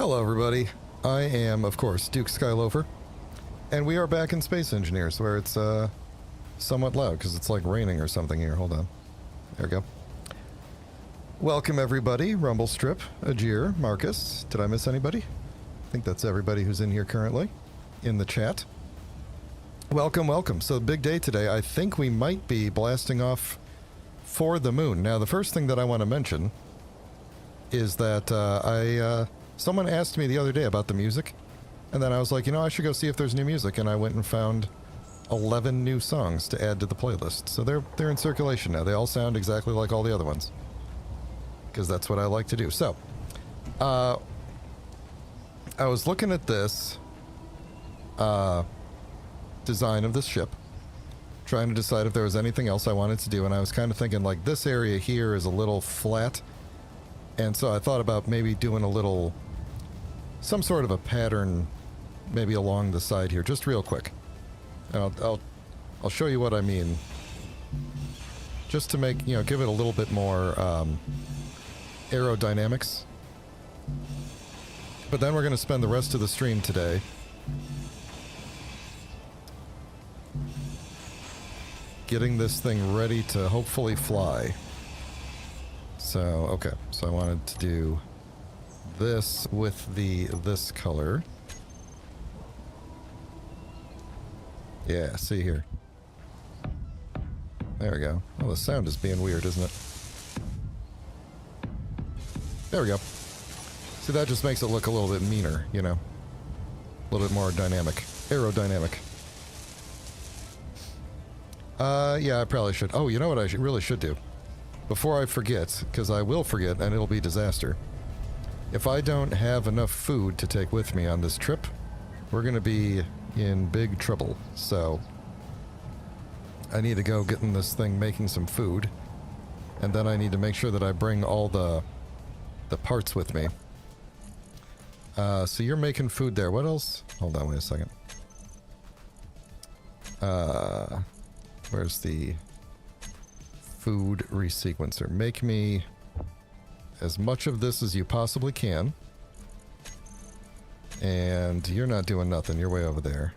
Hello everybody, I am of course Duke Skyloafer, and we are back in Space Engineers where it's somewhat loud because it's like raining or something here. Hold on, there we go. Welcome everybody, Rumble Strip, Ajir, Marcus, did I miss anybody? I think that's everybody who's in here currently in the chat. Welcome, welcome. So big day today. I think we might be blasting off for the moon. Now the first thing that I want to mention is that someone asked me the other day about the music, and then I was like, you know, I should go see if there's new music, and I went and found 11 new songs to add to the playlist. So they're in circulation now. They all sound exactly like all the other ones, because that's what I like to do. So, I was looking at this design of this ship, trying to decide if there was anything else I wanted to do, and I was kind of thinking, like, this area here is a little flat, and so I thought about maybe doing some sort of a pattern maybe along the side here, just real quick. And I'll show you what I mean, just to make, you know, give it a little bit more aerodynamics. But then we're going to spend the rest of the stream today getting this thing ready to hopefully fly. So, okay, so I wanted to do this with this color. Yeah, see here. There we go. Well, the sound is being weird, isn't it? There we go. See, that just makes it look a little bit meaner, you know? A little bit more dynamic. Aerodynamic. Yeah, I probably should. Oh, you know what I really should do? Before I forget, because I will forget and it'll be disaster. If I don't have enough food to take with me on this trip, we're going to be in big trouble. So, I need to go get in this thing making some food. And then I need to make sure that I bring all the parts with me. So you're making food there. What else? Hold on, wait a second. Where's the food resequencer? Make me as much of this as you possibly can. And you're not doing nothing. You're way over there.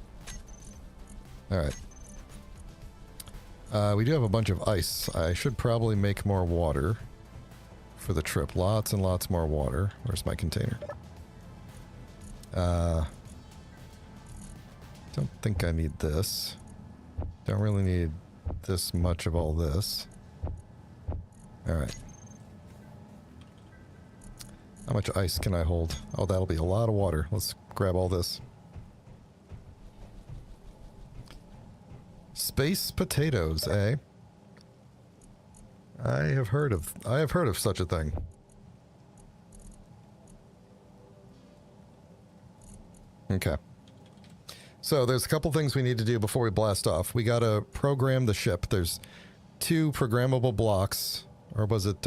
Alright. We do have a bunch of ice. I should probably make more water for the trip. Lots and lots more water. Where's my container? Don't think I need this. Don't really need this much of all this. Alright. How much ice can I hold? Oh, that'll be a lot of water. Let's grab all this. Space potatoes, eh? I have heard of such a thing. Okay. So there's a couple things we need to do before we blast off. We gotta program the ship. There's 2 programmable blocks. Or was it,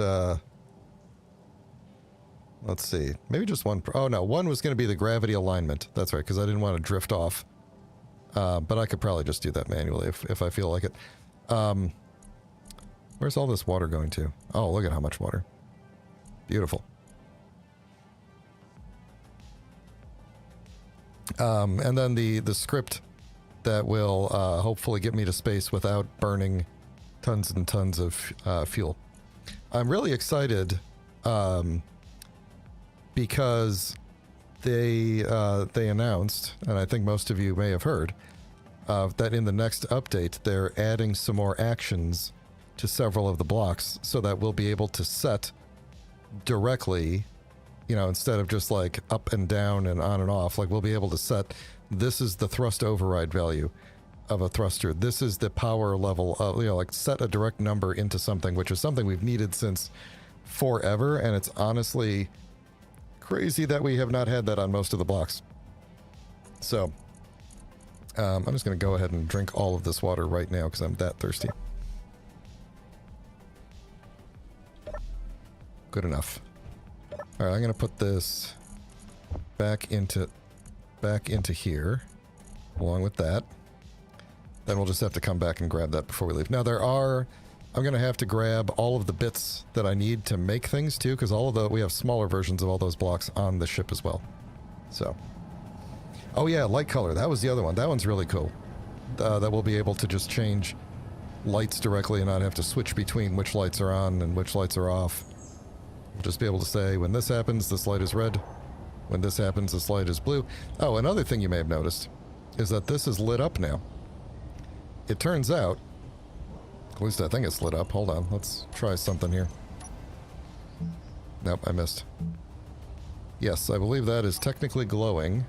let's see. Maybe just one. Oh no, one was going to be the gravity alignment. That's right, because I didn't want to drift off. But I could probably just do that manually if I feel like it. Where's all this water going to? Oh, look at how much water. Beautiful. And then the script that will hopefully get me to space without burning tons and tons of fuel. I'm really excited because they announced, and I think most of you may have heard, that in the next update they're adding some more actions to several of the blocks so that we'll be able to set directly, you know, instead of just like up and down and on and off, like we'll be able to set, this is the thrust override value of a thruster. This is the power level of, you know, like set a direct number into something, which is something we've needed since forever, and it's honestly crazy that we have not had that on most of the blocks. So, I'm just going to go ahead and drink all of this water right now because I'm that thirsty. Good enough. Alright, I'm going to put this back into here, along with that. Then we'll just have to come back and grab that before we leave. Now I'm going to have to grab all of the bits that I need to make things too, because we have smaller versions of all those blocks on the ship as well. So, oh yeah, light color. That was the other one. That one's really cool. That we'll be able to just change lights directly and not have to switch between which lights are on and which lights are off. We'll just be able to say, when this happens, this light is red. When this happens, this light is blue. Oh, another thing you may have noticed is that this is lit up now. It turns out, at least I think it's lit up. Hold on, let's try something here. Nope, I missed. Yes, I believe that is technically glowing.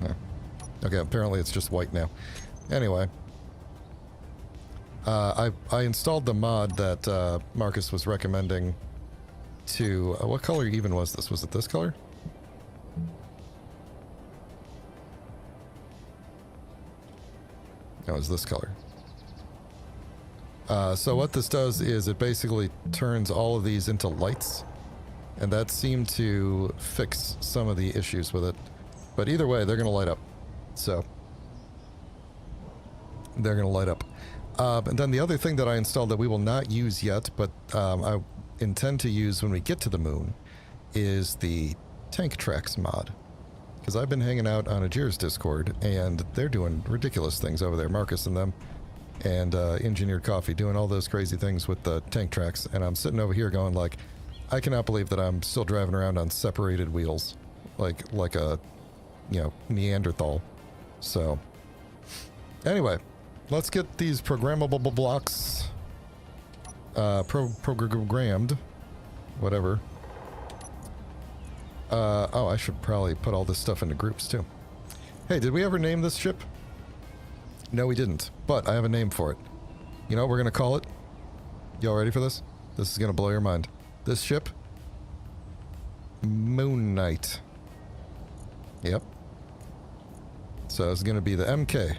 Oh. Okay, apparently it's just white now. Anyway. I installed the mod that Marcus was recommending to... what color even was this? Was it this color? No, it was this color. So what this does is it basically turns all of these into lights, and that seemed to fix some of the issues with it. But either way, they're going to light up. So, they're going to light up. And then the other thing that I installed that we will not use yet, but I intend to use when we get to the moon, is the tank tracks mod. Because I've been hanging out on Ajir's Discord, and they're doing ridiculous things over there, Marcus and them. And Engineered Coffee doing all those crazy things with the tank tracks, and I'm sitting over here going like, I cannot believe that I'm still driving around on separated wheels, like a, you know, Neanderthal. So, anyway, let's get these programmable blocks programmed, whatever. Oh, I should probably put all this stuff into groups too. Hey, did we ever name this ship? No, we didn't, but I have a name for it. You know what we're going to call it? Y'all ready for this? This is going to blow your mind. This ship? Moon Knight. Yep. So it's going to be the MK.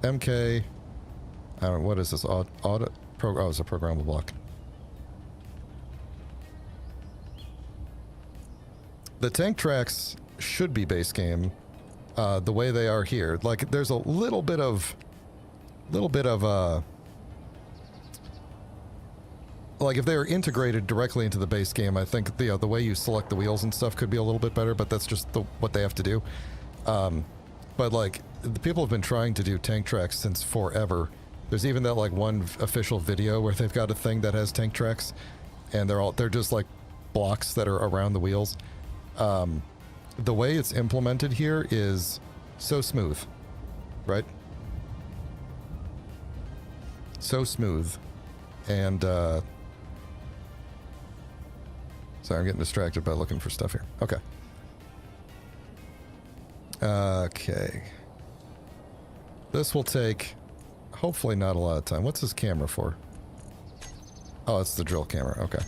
MK... I don't know, what is this? Oh, it's a programmable block. The tank tracks should be base game. The way they are here, like there's a little bit of like if they were integrated directly into the base game, I think the way you select the wheels and stuff could be a little bit better, but that's just what they have to do. But like the people have been trying to do tank tracks since forever. There's even that like one official video where they've got a thing that has tank tracks, and they're just like blocks that are around the wheels. The way it's implemented here is so smooth, right? So smooth. And, sorry, I'm getting distracted by looking for stuff here. Okay. Okay. This will take, hopefully not a lot of time. What's this camera for? Oh, it's the drill camera. Okay.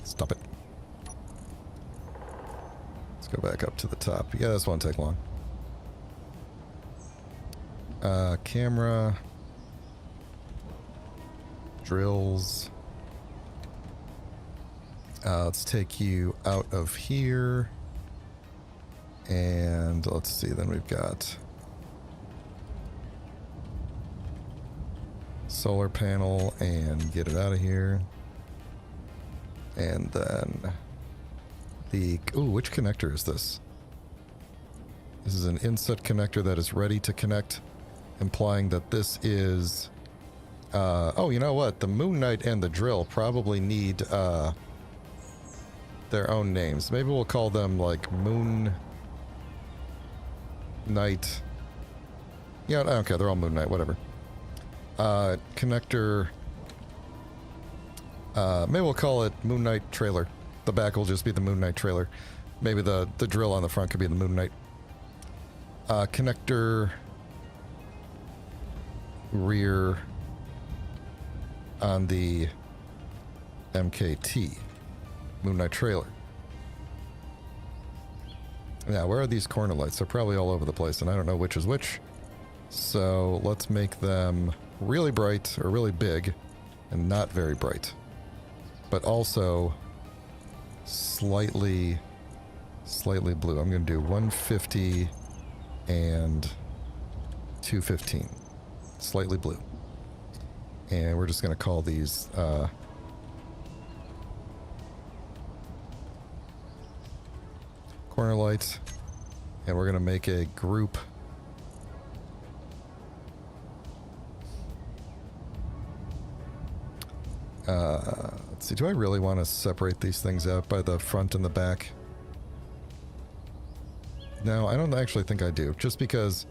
Stop it. Go back up to the top. Yeah, this won't take long. Camera. Drills. Let's take you out of here. And let's see, then we've got solar panel and get it out of here. And then ooh, which connector is this? This is an inset connector that is ready to connect, implying that this is... oh, you know what? The Moon Knight and the drill probably need their own names. Maybe we'll call them, like, Moon Knight... Yeah, okay, they're all Moon Knight, whatever. Connector... maybe we'll call it Moon Knight Trailer. The back will just be the Moon Knight trailer. Maybe the drill on the front could be the Moon Knight. Connector rear on the MKT. Moon Knight trailer. Now, where are these corner lights? They're probably all over the place, and I don't know which is which. So let's make them really bright, or really big, and not very bright. But also... slightly blue. I'm going to do 150 and 215. Slightly blue. And we're just going to call these corner light. And we're going to make a group. Let's see, do I really want to separate these things out by the front and the back? No, I don't actually think I do. Just because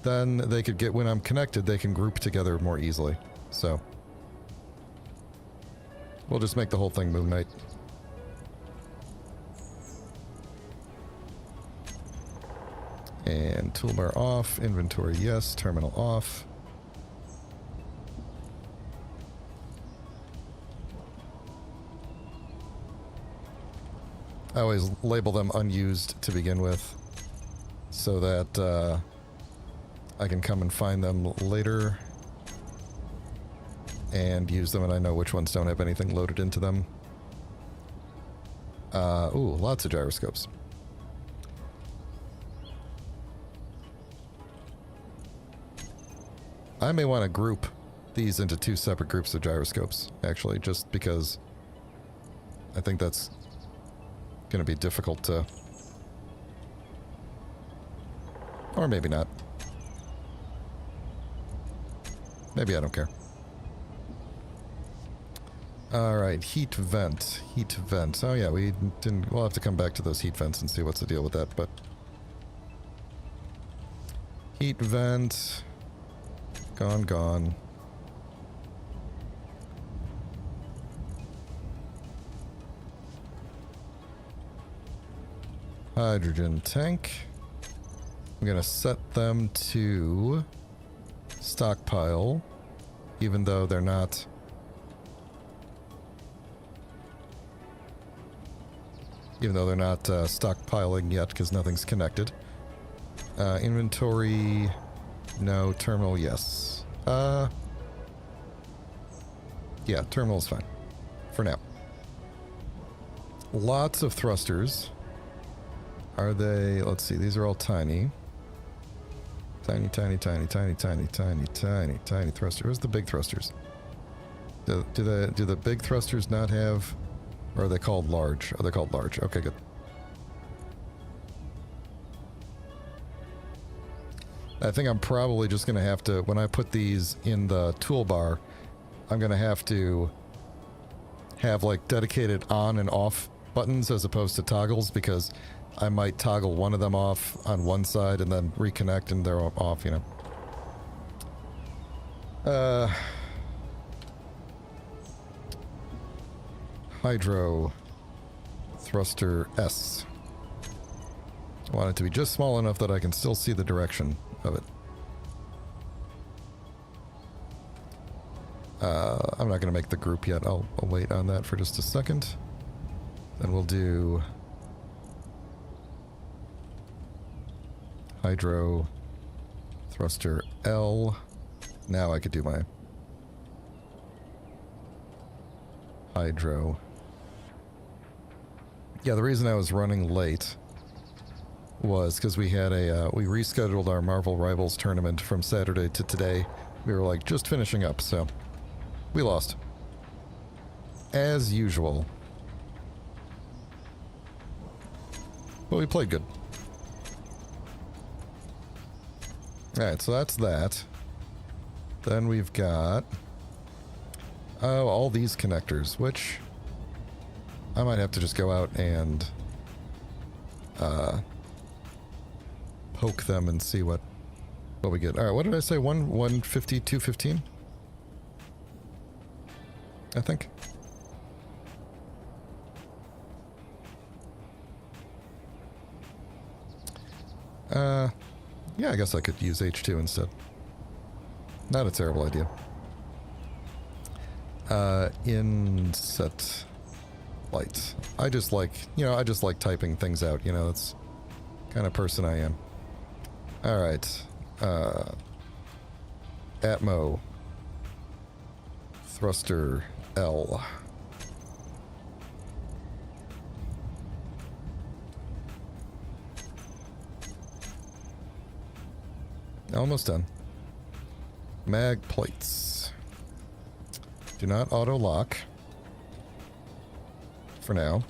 then they could get, when I'm connected, they can group together more easily. So we'll just make the whole thing Moon Knight. And toolbar off, inventory yes, terminal off. I always label them unused to begin with, so that I can come and find them later and use them, and I know which ones don't have anything loaded into them. Ooh, lots of gyroscopes. I may want to group these into 2 separate groups of gyroscopes, actually, just because I think that's going to be difficult to... Or maybe not. Maybe I don't care. Alright, heat vent. Heat vent. Oh yeah, we didn't... We'll have to come back to those heat vents and see what's the deal with that, but... Heat vent... Gone, gone. Hydrogen tank. I'm gonna set them to stockpile, even though they're not... Even though they're not stockpiling yet, because nothing's connected. Inventory... No, terminal, yes. Yeah, terminal's fine. For now. Lots of thrusters. Are they... Let's see, these are all tiny. Tiny, tiny, tiny, tiny, tiny, tiny, tiny, tiny thruster. Where's the big thrusters? Do the big thrusters not have... Or are they called large? Oh, they're called large. Okay, good. I think I'm probably just going to have to, when I put these in the toolbar, I'm going to have like dedicated on and off buttons as opposed to toggles, because I might toggle one of them off on one side and then reconnect and they're off, you know. Hydro thruster S. I want it to be just small enough that I can still see the direction of it. I'm not going to make the group yet. I'll wait on that for just a second. Then we'll do Hydro thruster L. Now I could do my Hydro. Yeah, the reason I was running late was because we had we rescheduled our Marvel Rivals tournament from Saturday to today. We were like just finishing up, so we lost. As usual. But we played good. Alright, so that's that. Then we've got... Oh, all these connectors, which... I might have to just go out and... poke them and see what we get. Alright, what did I say? 150, 215? I think. Yeah, I guess I could use H2 instead. Not a terrible idea. Inset light. I just like, you know, I just like typing things out, you know, that's the kind of person I am. Alright. Atmo. Thruster L. Almost done. Mag plates. Do not auto lock. For now.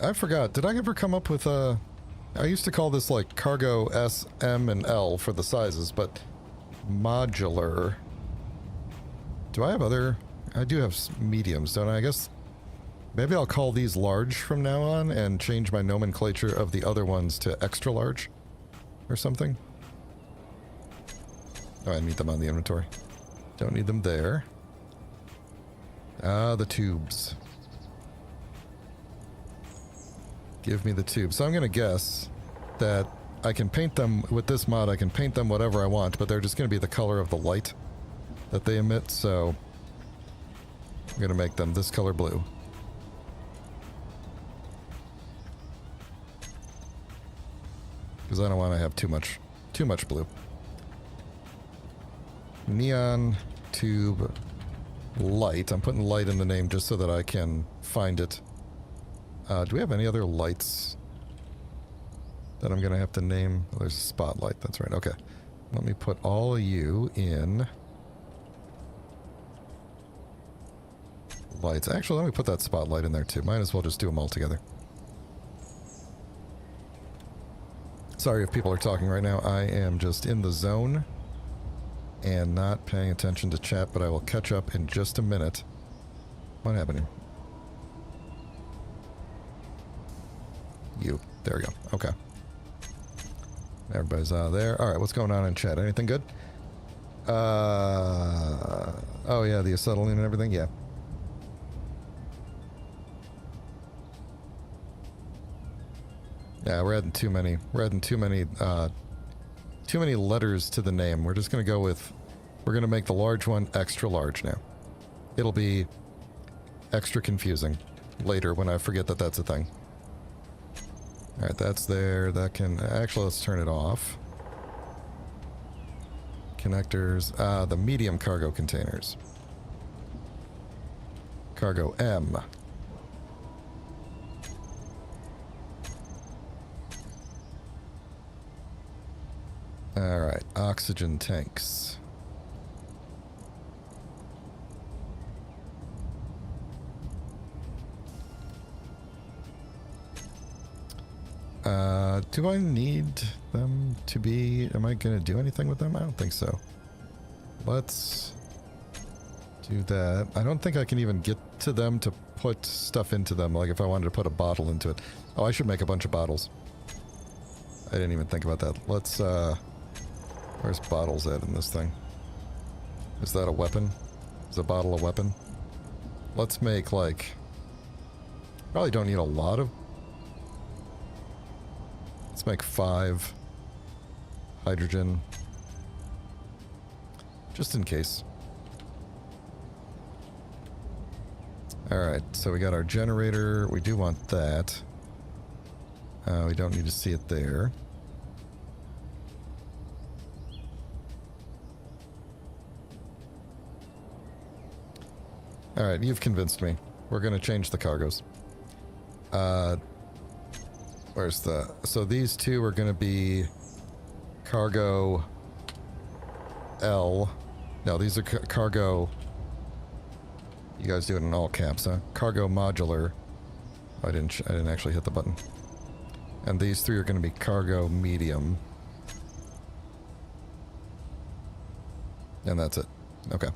I forgot. Did I ever come up with a... I used to call this like cargo S, M, and L for the sizes, but modular. Do I have other... I do have mediums, don't I? I guess maybe I'll call these large from now on and change my nomenclature of the other ones to extra large or something. Oh, I need them on the inventory. Don't need them there. Ah, the tubes. Give me the tubes. So I'm going to guess that I can paint them, with this mod, I can paint them whatever I want, but they're just going to be the color of the light that they emit, so I'm going to make them this color blue. Because I don't want to have too much blue. Neon tube light. I'm putting light in the name just so that I can find it. Do we have any other lights that I'm going to have to name? Oh, there's a spotlight. That's right. Okay. Let me put all of you in lights. Actually, let me put that spotlight in there too. Might as well just do them all together. Sorry if people are talking right now. I am just in the zone and not paying attention to chat, but I will catch up in just a minute. What happened here? You. There we go. Okay. Everybody's there. Alright, what's going on in chat? Anything good? Oh yeah, the acetylene and everything? Yeah. Yeah, we're adding too many letters to the name. We're just gonna go with, we're gonna make the large one extra large now. It'll be extra confusing later when I forget that that's a thing. Alright, that's there. That can... Actually, let's turn it off. Connectors. The medium cargo containers. Cargo M. Alright, oxygen tanks. Do I need them to be... Am I going to do anything with them? I don't think so. Let's do that. I don't think I can even get to them to put stuff into them, like if I wanted to put a bottle into it. Oh, I should make a bunch of bottles. I didn't even think about that. Let's, where's bottles at in this thing? Is that a weapon? Is a bottle a weapon? Let's make, like... Probably don't need a lot of... Let's make 5 hydrogen. Just in case. Alright, so we got our generator. We do want that. We don't need to see it there. Alright, you've convinced me. We're gonna change the cargoes. Where's the... So these two are gonna be cargo L. No, these are cargo... You guys do it in all caps, huh? Cargo modular. Oh, I didn't actually hit the button. And these three are gonna be cargo medium. And that's it. Okay.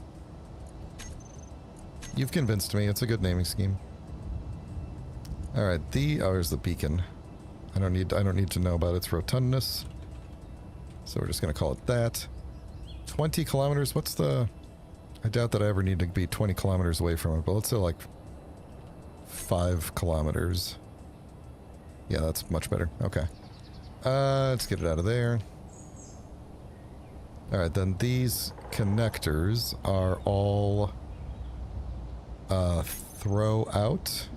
You've convinced me. It's a good naming scheme. Alright, oh, there's the beacon. I don't need to know about its rotundness. So we're just gonna call it that. 20 kilometers, what's the... I doubt that I ever need to be 20 kilometers away from it, but let's say like 5 kilometers. Yeah, that's much better. Okay. Let's get it out of there. Alright, then these connectors are all throw out.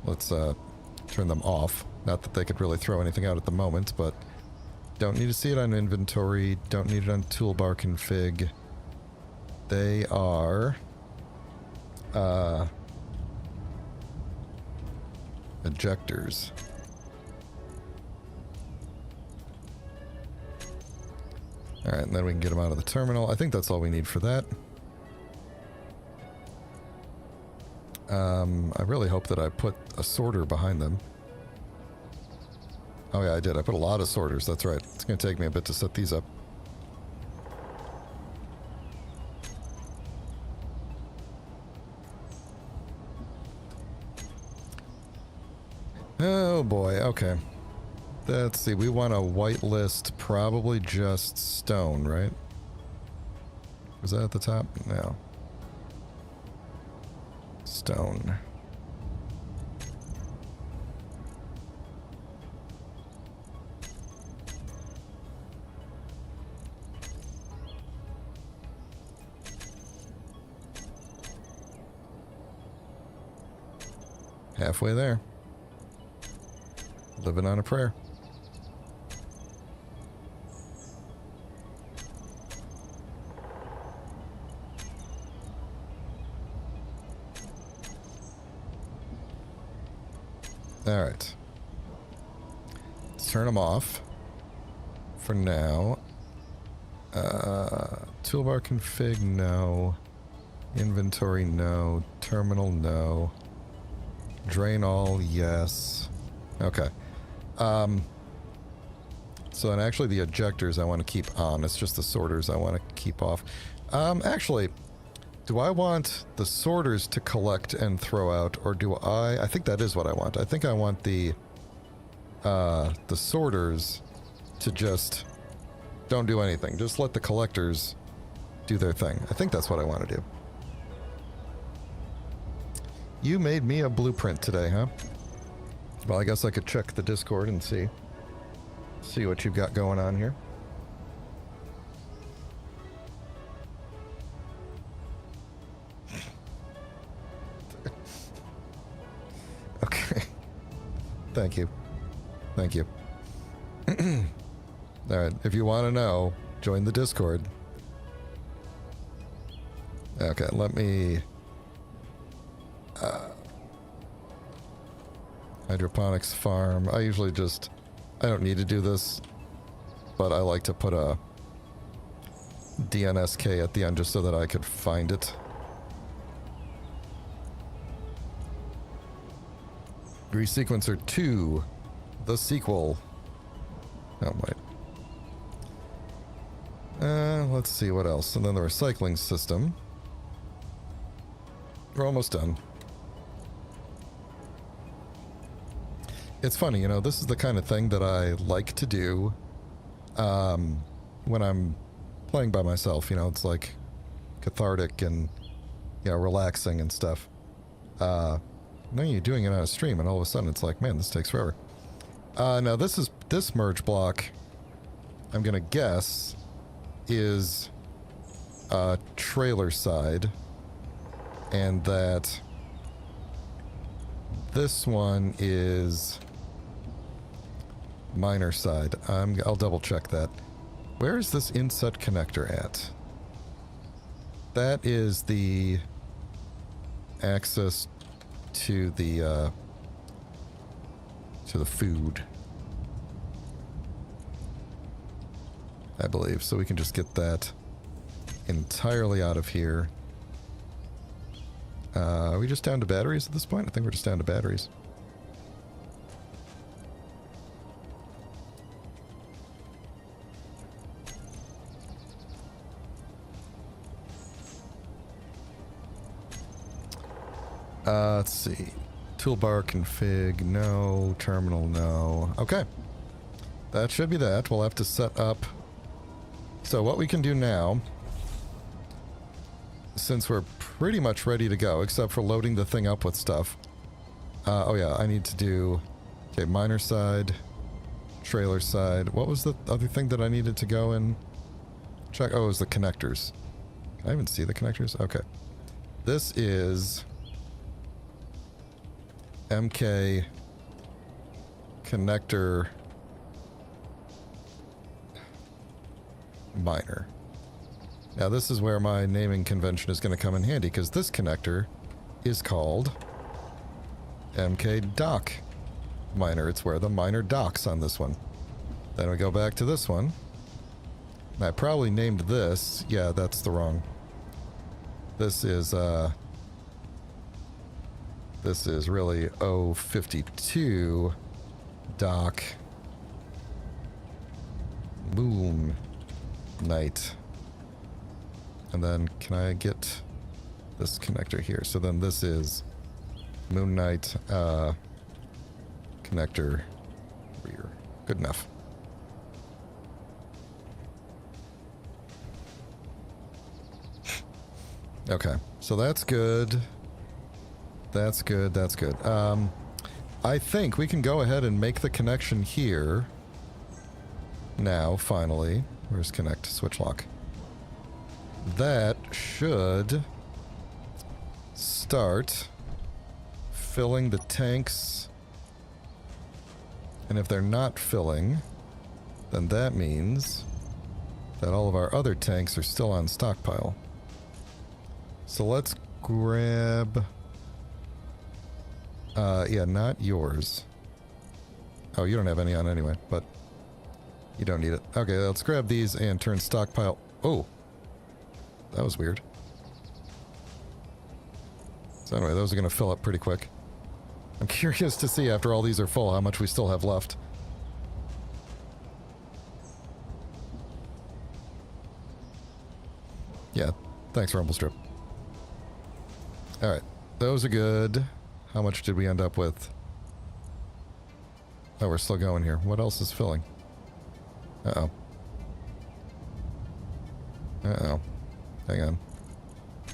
Let's turn them off. Not that they could really throw anything out at the moment, but don't need to see it on inventory. Don't need it on toolbar config. They are ejectors. Alright, and then we can get them out of the terminal. I think that's all we need for that. I really hope that I put a sorter behind them. Oh yeah, I did. I put a lot of sorters, that's right. It's going to take me a bit to set these up. Oh boy, okay. Let's see, we want a whitelist, probably just stone, right? Was that at the top? No. Stone. Halfway there. Living on a prayer. Alright. Let's turn them off. For now. Toolbar config, no. Inventory, no. Terminal, no. Drain all, yes. Okay. So then actually the ejectors I want to keep on. It's just the sorters I want to keep off. Actually, do I want the sorters to collect and throw out, or do I think that is what I want. I think I want the sorters to just don't do anything. Just let the collectors do their thing. I think that's what I want to do. You made me a blueprint today, huh? Well, I guess I could check the Discord and see what you've got going on here. Okay. Thank you. Thank you. Alright, if you want to know, join the Discord. Okay, let me... hydroponics farm. I usually just... I don't need to do this, but I like to put a DNSK at the end just so that I could find it. Resequencer 2, the sequel. Oh, wait. Let's see what else. And then the recycling system. We're almost done. It's funny, you know, this is the kind of thing that I like to do when I'm playing by myself. You know, it's like cathartic and, you know, relaxing and stuff. Now you're doing it on a stream and all of a sudden it's like, man, this takes forever. Now this merge block, I'm gonna guess, is trailer side, and that this one is miner side. I'll double check that. Where is this inset connector at? That is the access to the food, I believe. So we can just get that entirely out of here. Are we just down to batteries at this point? I think we're just down to batteries. Let's see. Toolbar config, no. Terminal, no. Okay. That should be that. We'll have to set up... So what we can do now, since we're pretty much ready to go, except for loading the thing up with stuff. Oh yeah, I need to do... Okay, miner side, trailer side. What was the other thing that I needed to go and check? Oh, it was the connectors. Can I even see the connectors? Okay. This is... MK connector miner. Now this is where my naming convention is going to come in handy, because this connector is called MK dock miner. It's where the miner docks on this one. Then we go back to this one, I probably named this. Yeah, that's the wrong. This is really O52 dock moon night. And then can I get this connector here? So then this is moon night connector rear. Good enough. Okay, so that's good. That's good, that's good. I think we can go ahead and make the connection here. Now, finally. Where's connect? Switch lock. That should start filling the tanks. And if they're not filling, then that means that all of our other tanks are still on stockpile. So let's grab... yeah, not yours. Oh, you don't have any on anyway, but you don't need it. Okay, let's grab these and turn stockpile... Oh! That was weird. So anyway, those are going to fill up pretty quick. I'm curious to see, after all these are full, how much we still have left. Yeah, thanks, Rumblestrip. Alright, those are good. How much did we end up with? Oh, we're still going here. What else is filling? Uh-oh. Uh-oh. Hang on.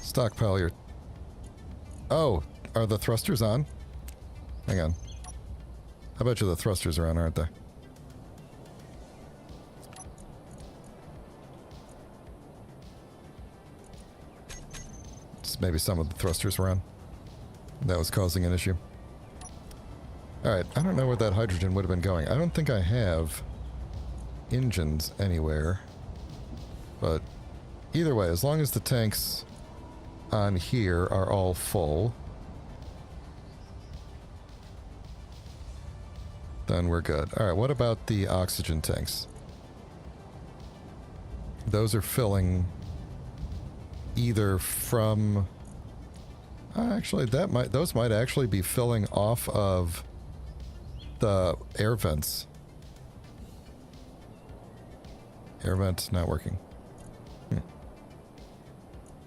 Stockpile your... Oh! Are the thrusters on? Hang on. I bet you the thrusters are on, aren't they? Just maybe some of the thrusters were on. That was causing an issue. Alright, I don't know where that hydrogen would have been going. I don't think I have engines anywhere. But either way, as long as the tanks on here are all full, then we're good. Alright, what about the oxygen tanks? Those are filling either from... actually, those might actually be filling off of the air vents. Air vent not working.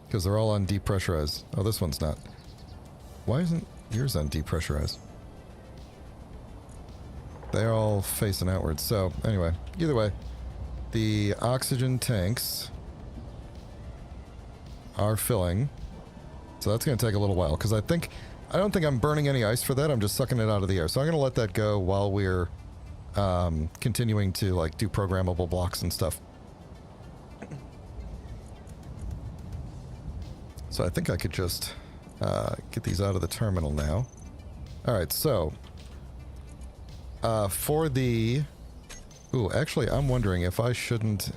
Because they're all on depressurized. Oh, this one's not. Why isn't yours on depressurized? They're all facing outwards. So, anyway, either way, the oxygen tanks are filling. So that's going to take a little while, because I don't think I'm burning any ice for that. I'm just sucking it out of the air. So I'm going to let that go while we're continuing to like do programmable blocks and stuff. So I think I could just get these out of the terminal now. Alright, so for the... Ooh, actually, I'm wondering if I shouldn't...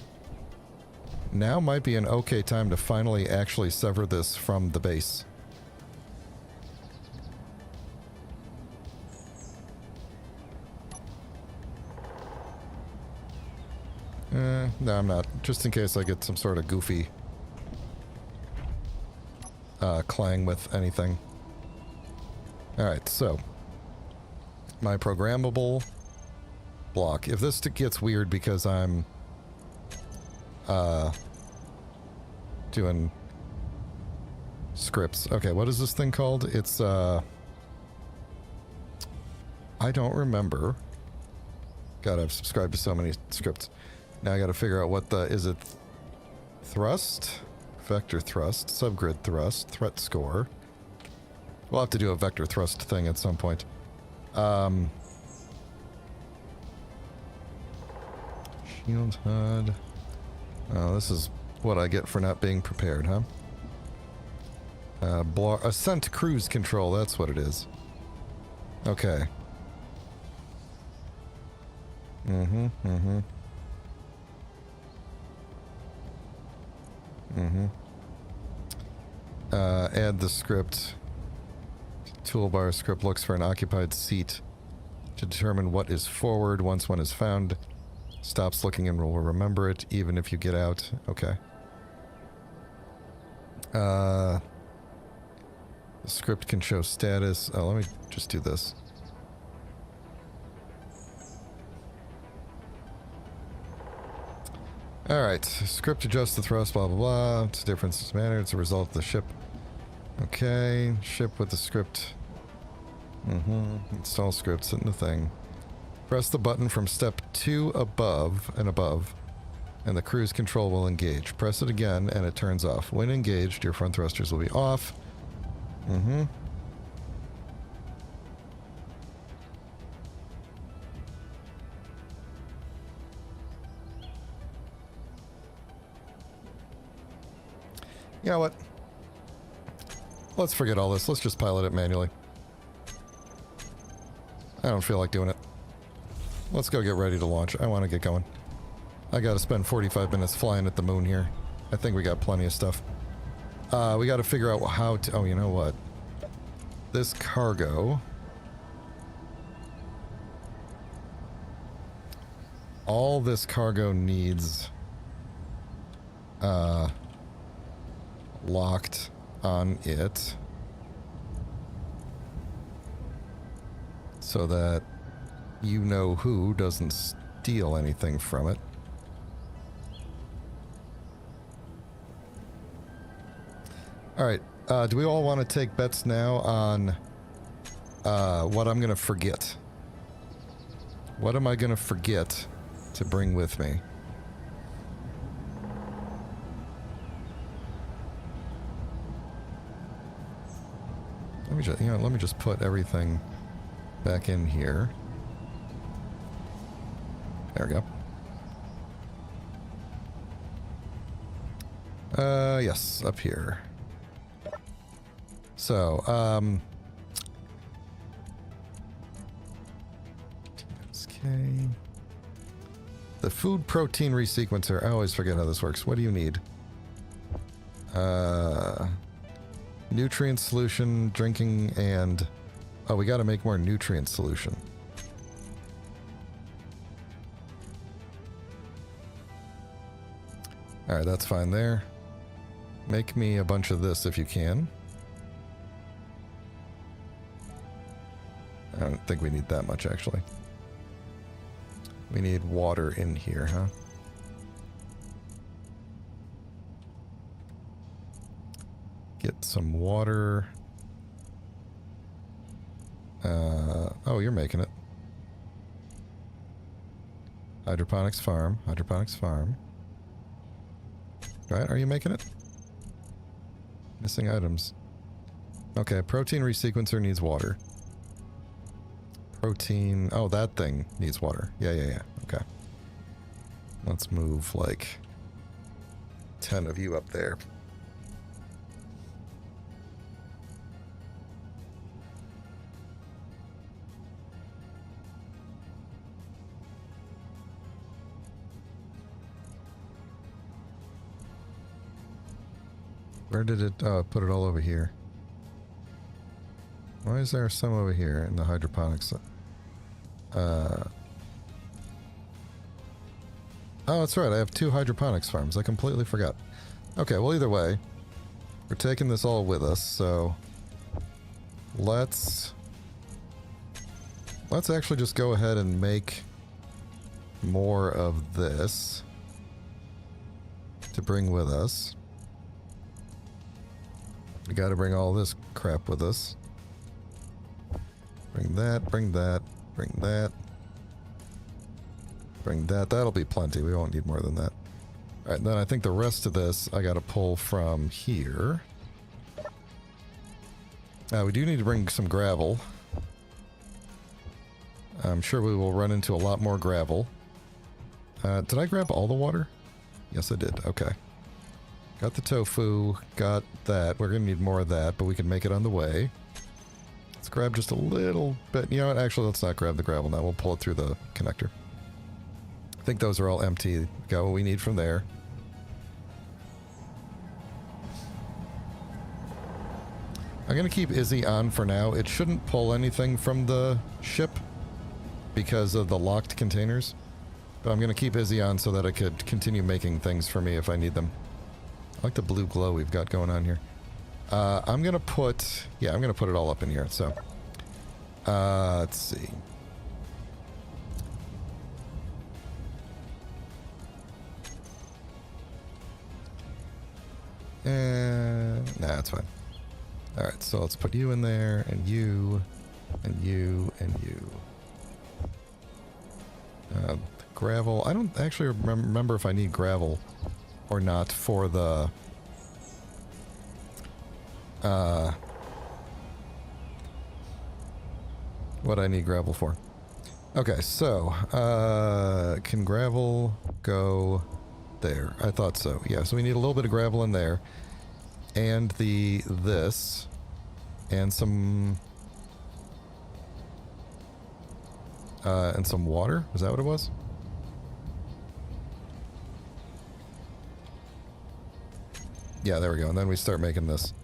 Now might be an okay time to finally actually sever this from the base. No, I'm not. Just in case I get some sort of goofy clang with anything. Alright, so my programmable block. If this gets weird because I'm doing scripts. Okay, what is this thing called? It's I don't remember. God, I've subscribed to so many scripts. Now I gotta figure out what the... Is it thrust? Vector thrust, subgrid thrust, threat score. We'll have to do a vector thrust thing at some point. Shield HUD. Oh, this is what I get for not being prepared, huh? Ascent cruise control, that's what it is. Okay. Add the script. Toolbar script looks for an occupied seat to determine what is forward once one is found. Stops looking and will remember it even if you get out. Okay. The script can show status. Oh, let me just do this. Alright, script adjusts the thrust, blah blah blah. It's a difference in manner. It's a result of the ship. Okay, ship with the script. Install scripts in the thing. Press the button from step 2 above, and the cruise control will engage. Press it again, and it turns off. When engaged, your front thrusters will be off. You know what? Let's forget all this. Let's just pilot it manually. I don't feel like doing it. Let's go get ready to launch. I want to get going. I gotta spend 45 minutes flying at the moon here. I think we got plenty of stuff. We gotta figure out how to... Oh, you know what? This cargo... All this cargo needs... locked on it. So that you-know-who doesn't steal anything from it. Alright, do we all want to take bets now on what I'm going to forget? What am I going to forget to bring with me? Let me just, let me just put everything back in here. There we go. Yes, up here. So, okay. The food protein resequencer. I always forget how this works. What do you need? Nutrient solution, drinking, and... Oh, we gotta make more nutrient solution. Alright, that's fine there. Make me a bunch of this if you can. I don't think we need that much, actually. We need water in here, huh? Get some water. Oh, you're making it. Hydroponics farm. Hydroponics farm. Right, are you making it? Missing items. Okay, protein resequencer needs water. Protein... Oh, that thing needs water. Yeah. Okay. Let's move, like, 10 of you up there. Where did it... Oh, put it all over here. Why is there some over here in the hydroponics? Oh, that's right. I have 2 hydroponics farms. I completely forgot. Okay, well, either way, we're taking this all with us, so let's actually just go ahead and make more of this to bring with us. We gotta bring all this crap with us. Bring that, bring that, bring that. Bring that. That'll be plenty. We won't need more than that. Alright, then I think the rest of this I gotta pull from here. We do need to bring some gravel. I'm sure we will run into a lot more gravel. Did I grab all the water? Yes, I did. Okay. Got the tofu. Got that. We're gonna need more of that, but we can make it on the way. Let's grab just a little bit. You know what? Actually, let's not grab the gravel now. We'll pull it through the connector. I think those are all empty. Got what we need from there. I'm going to keep Izzy on for now. It shouldn't pull anything from the ship because of the locked containers. But I'm going to keep Izzy on so that I could continue making things for me if I need them. I like the blue glow we've got going on here. I'm going to put... Yeah, I'm going to put it all up in here, so... let's see. Nah, that's fine. Alright, so let's put you in there, and you, and you, and you. Gravel. I don't actually remember if I need gravel or not for the... what I need gravel for. Okay, so, can gravel go there? I thought so. Yeah, so we need a little bit of gravel in there. And this. And some water? Is that what it was? Yeah, there we go. And then we start making this.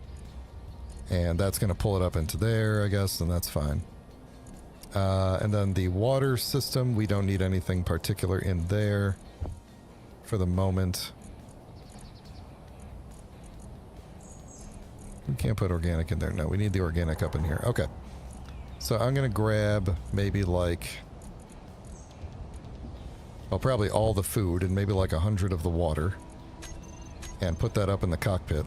And that's going to pull it up into there, I guess, and that's fine. And then the water system, we don't need anything particular in there for the moment. We can't put organic in there. No, we need the organic up in here. Okay. So I'm going to grab maybe like... well, probably all the food and maybe like 100 of the water. And put that up in the cockpit.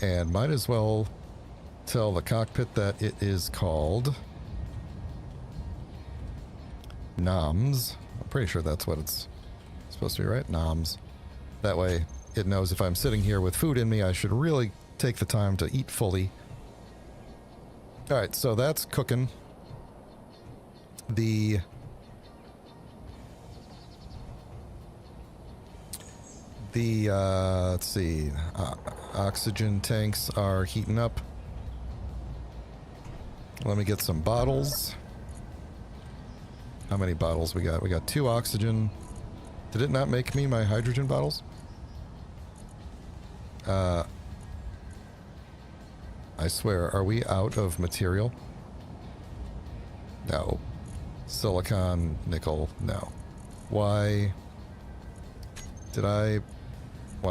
And might as well tell the cockpit that it is called Noms. I'm pretty sure that's what it's supposed to be, right? Noms. That way it knows if I'm sitting here with food in me, I should really take the time to eat fully. Alright, so that's cooking. Let's see, oxygen tanks are heating up. Let me get some bottles. How many bottles we got? We got 2 oxygen. Did it not make me my hydrogen bottles? I swear, are we out of material? No. Silicon, nickel, no. Why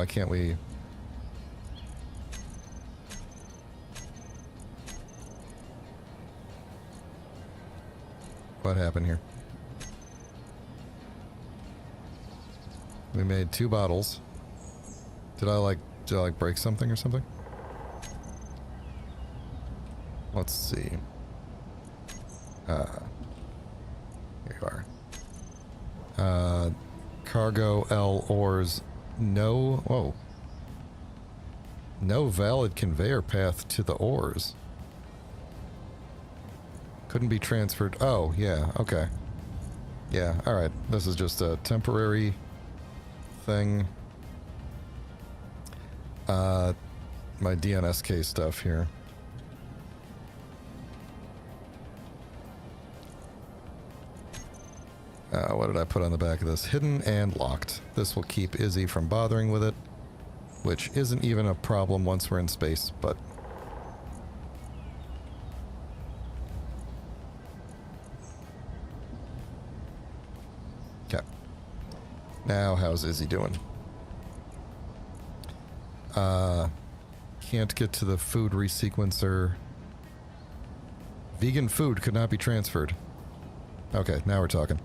can't we... What happened here? We made 2 bottles. Did I like break something or something? Let's see. Here you are. Cargo L ores. No. Whoa. No valid conveyor path to the ores. Couldn't be transferred. Oh, yeah. Okay. Yeah, alright. This is just a temporary thing. My DNSK stuff here. What did I put on the back of this? Hidden and locked. This will keep Izzy from bothering with it, which isn't even a problem once we're in space, but... Okay. Now, how's Izzy doing? Can't get to the food resequencer. Vegan food could not be transferred. Okay, now we're talking.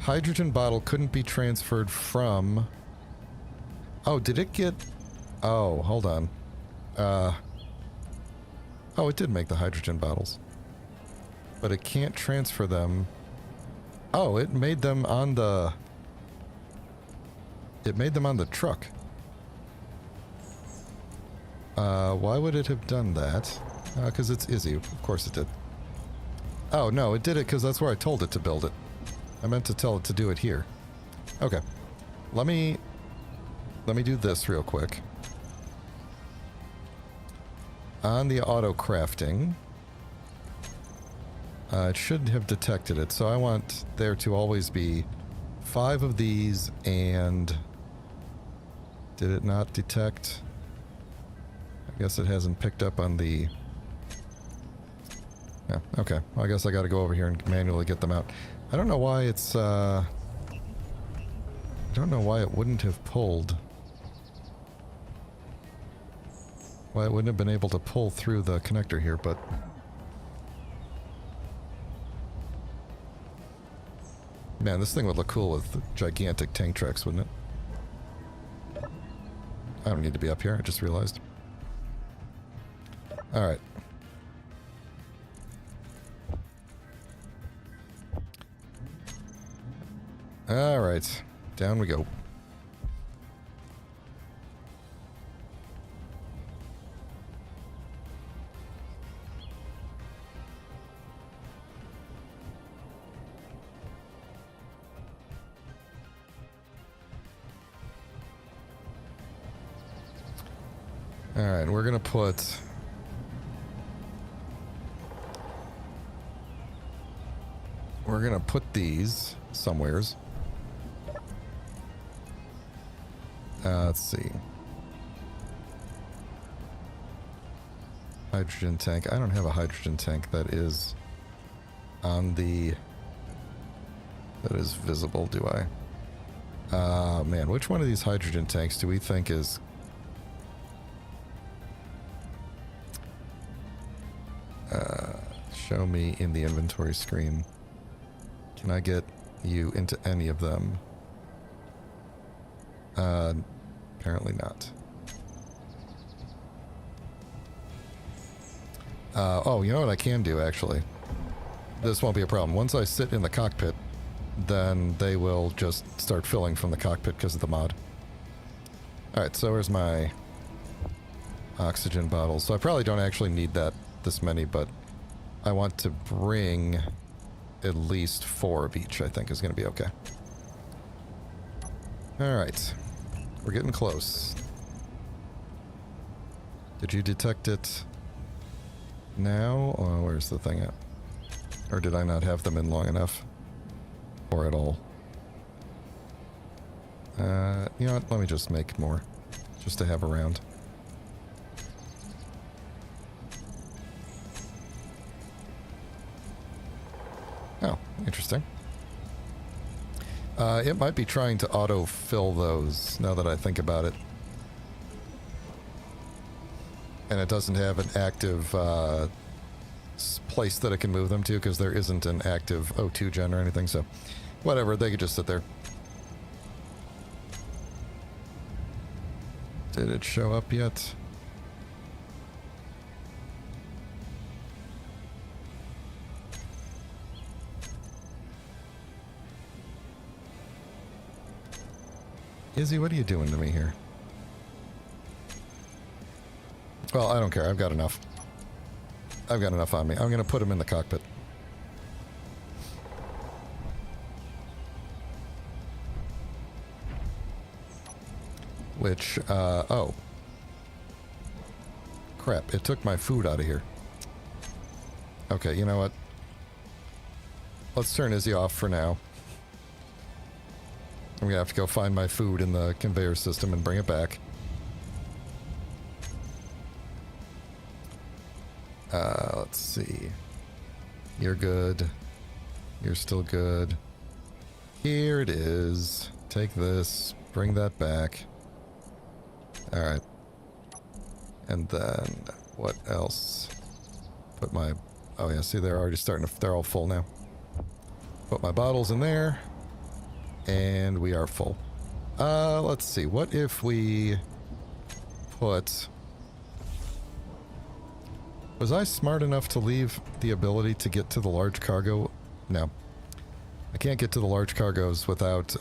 Hydrogen bottle couldn't be transferred from... Oh, did it get... Oh, hold on. Oh, it did make the hydrogen bottles. But it can't transfer them. Oh, it made them on the... It made them on the truck. Why would it have done that? Because it's Izzy. Of course it did. Oh, no, it did it because that's where I told it to build it. I meant to tell it to do it here. Okay. Let me do this real quick. On the auto crafting, it should have detected it, so I want there to always be 5 of these, and... Did it not detect? I guess it hasn't picked up on the... Yeah, okay. Well, I guess I gotta go over here and manually get them out. I don't know why it's, I don't know why it wouldn't have pulled. Why it wouldn't have been able to pull through the connector here, but... Man, this thing would look cool with gigantic tank tracks, wouldn't it? I don't need to be up here, I just realized. Alright. Alright. Down we go. Alright, we're gonna put... We're gonna put these somewheres. Let's see. Hydrogen tank. I don't have a hydrogen tank that is on the... that is visible, do I? Man, which one of these hydrogen tanks do we think is... show me in the inventory screen. Can I get you into any of them? Apparently not. Oh, you know what I can do, actually? This won't be a problem. Once I sit in the cockpit, then they will just start filling from the cockpit because of the mod. Alright, so where's my oxygen bottles? So I probably don't actually need this many, but I want to bring at least 4 of each, I think is going to be okay. Alright. We're getting close. Did you detect it now? Oh, where's the thing at? Or did I not have them in long enough? Or at all? You know what? Let me just make more. Just to have around. Oh, interesting. It might be trying to auto-fill those, now that I think about it. And it doesn't have an active place that it can move them to, because there isn't an active O2 gen or anything, so... Whatever, they could just sit there. Did it show up yet? Izzy, what are you doing to me here? Well, I don't care. I've got enough. I've got enough on me. I'm going to put them in the cockpit. Which, oh. Crap, it took my food out of here. Okay, you know what? Let's turn Izzy off for now. I'm gonna have to go find my food in the conveyor system and bring it back. Let's see. You're good. You're still good. Here it is. Take this. Bring that back. Alright. And then, what else? Put my... Oh yeah, see, they're already starting to... They're all full now. Put my bottles in there. And we are full. Let's see. What if we put... Was I smart enough to leave the ability to get to the large cargo? No. I can't get to the large cargoes without,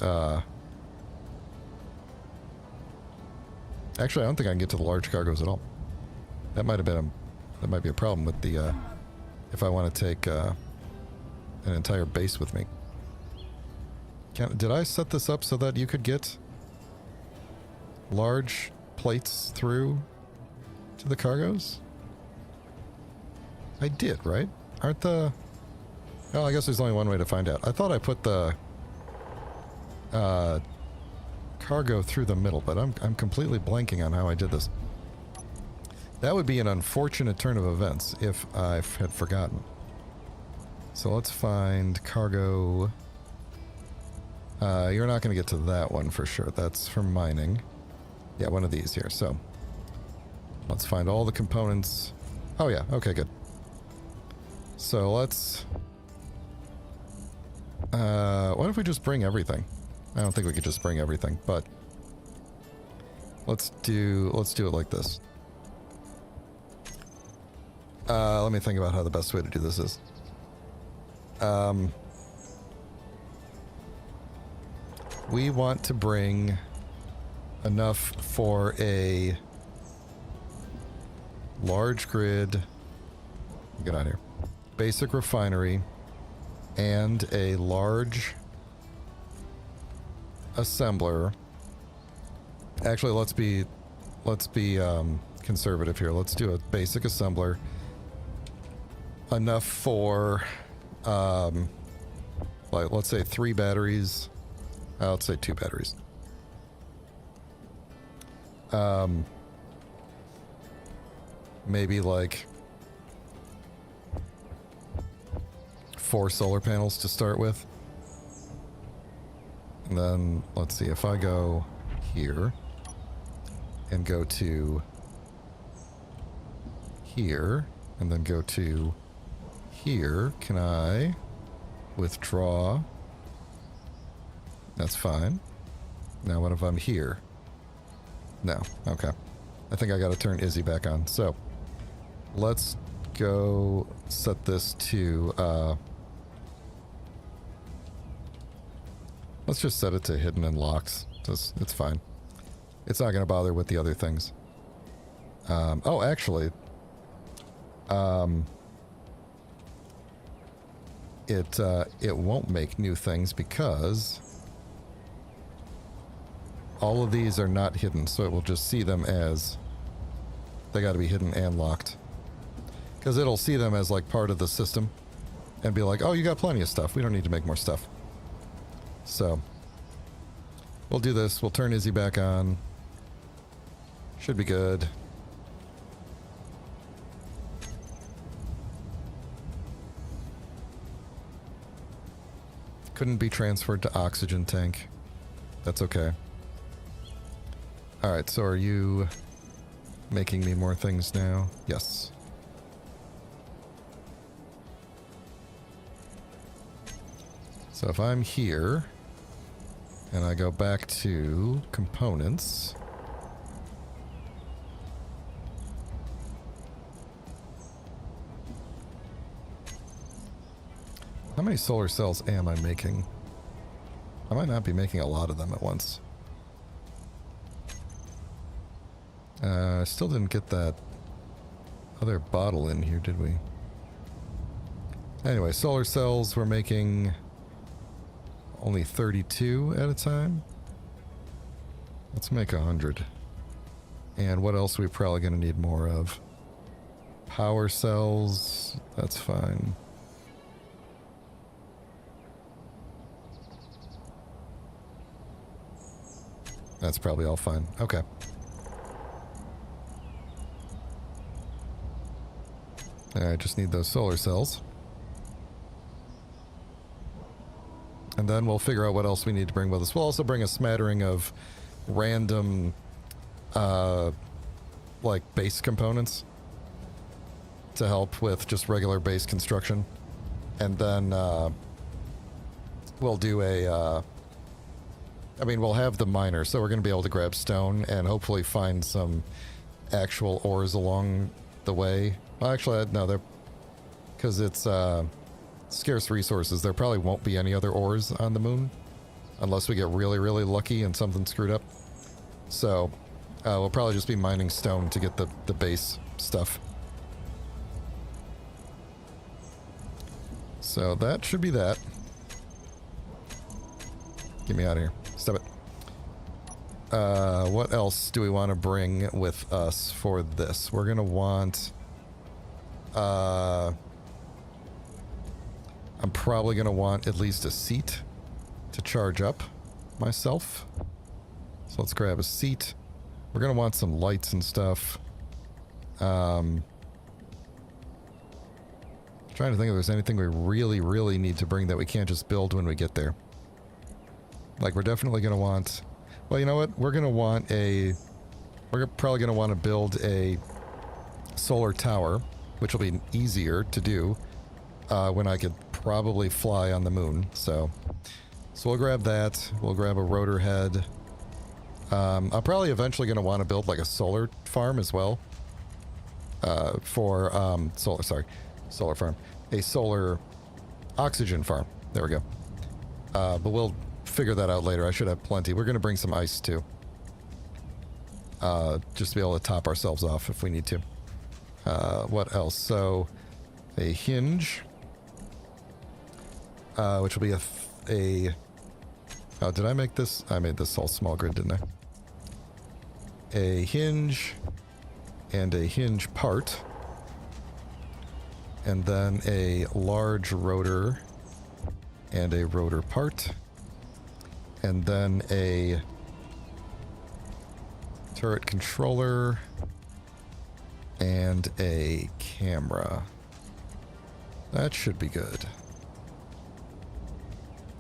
Actually, I don't think I can get to the large cargoes at all. That might have been that might be a problem with the, if I want to take, an entire base with me. Did I set this up so that you could get large plates through to the cargoes? I did, right? Aren't the... Well, I guess there's only one way to find out. I thought I put the cargo through the middle, but I'm completely blanking on how I did this. That would be an unfortunate turn of events if I had forgotten. So let's find cargo. You're not going to get to that one for sure. That's for mining. Yeah, one of these here. So let's find all the components. Oh yeah, okay, good. So let's... what if we just bring everything? I don't think we could just bring everything, but let's do it like this. Let me think about how the best way to do this is. We want to bring enough for a large grid. Get out of here. Basic refinery and a large assembler. Actually, let's be conservative here. Let's do a basic assembler. Enough for like, let's say 3 batteries. Let's say 2 batteries. Maybe like 4 solar panels to start with. And then, let's see, if I go here and go to here and then go to here, can I withdraw? That's fine. Now what if I'm here? No. Okay. I think I gotta turn Izzy back on. So, let's go set this to, let's just set it to hidden and locked. It's fine. It's not gonna bother with the other things. Oh, actually, it won't make new things because all of these are not hidden, so it will just see them as they got to be hidden and locked. Because it'll see them as like part of the system and be like, oh, you got plenty of stuff. We don't need to make more stuff. So we'll do this. We'll turn Izzy back on. Should be good. Couldn't be transferred to oxygen tank. That's okay. Alright, so are you making me more things now? Yes. So if I'm here, and I go back to components, how many solar cells am I making? I might not be making a lot of them at once. I still didn't get that other bottle in here, did we? Anyway, solar cells, we're making only 32 at a time. Let's make 100. And what else are we probably going to need more of? Power cells, that's fine. That's probably all fine. Okay. I just need those solar cells. And then we'll figure out what else we need to bring with us. We'll also bring a smattering of random, like, base components to help with just regular base construction. And then, we'll do a, I mean, we'll have the miner, so we're going to be able to grab stone and hopefully find some actual ores along the way. Well, actually, no, they're... because it's, scarce resources. There probably won't be any other ores on the moon unless we get really, really lucky and something screwed up. So, we'll probably just be mining stone to get the base stuff. So that should be that. Get me out of here. Stop it. What else do we want to bring with us for this? We're gonna want... I'm probably going to want at least a seat to charge up myself. So let's grab a seat. We're going to want some lights and stuff. Trying Trying to think if there's anything we really, really need to bring that we can't just build when we get there. Like, we're definitely going to want... Well, you know what? We're going to want a... We're probably going to want to build a solar tower, which will be easier to do when I could probably fly on the moon. So we'll grab that. We'll grab a rotor head. I'm probably eventually going to want to build like a solar farm as well. Solar farm. A solar oxygen farm. There we go. But we'll figure that out later. I should have plenty. We're going to bring some ice too. Just to be able to top ourselves off if we need to. What else? So, a hinge. Which will be a... Oh, did I make this? I made this all small grid, didn't I? A hinge and a hinge part. And then a large rotor and a rotor part. And then a turret controller and a camera. That should be good.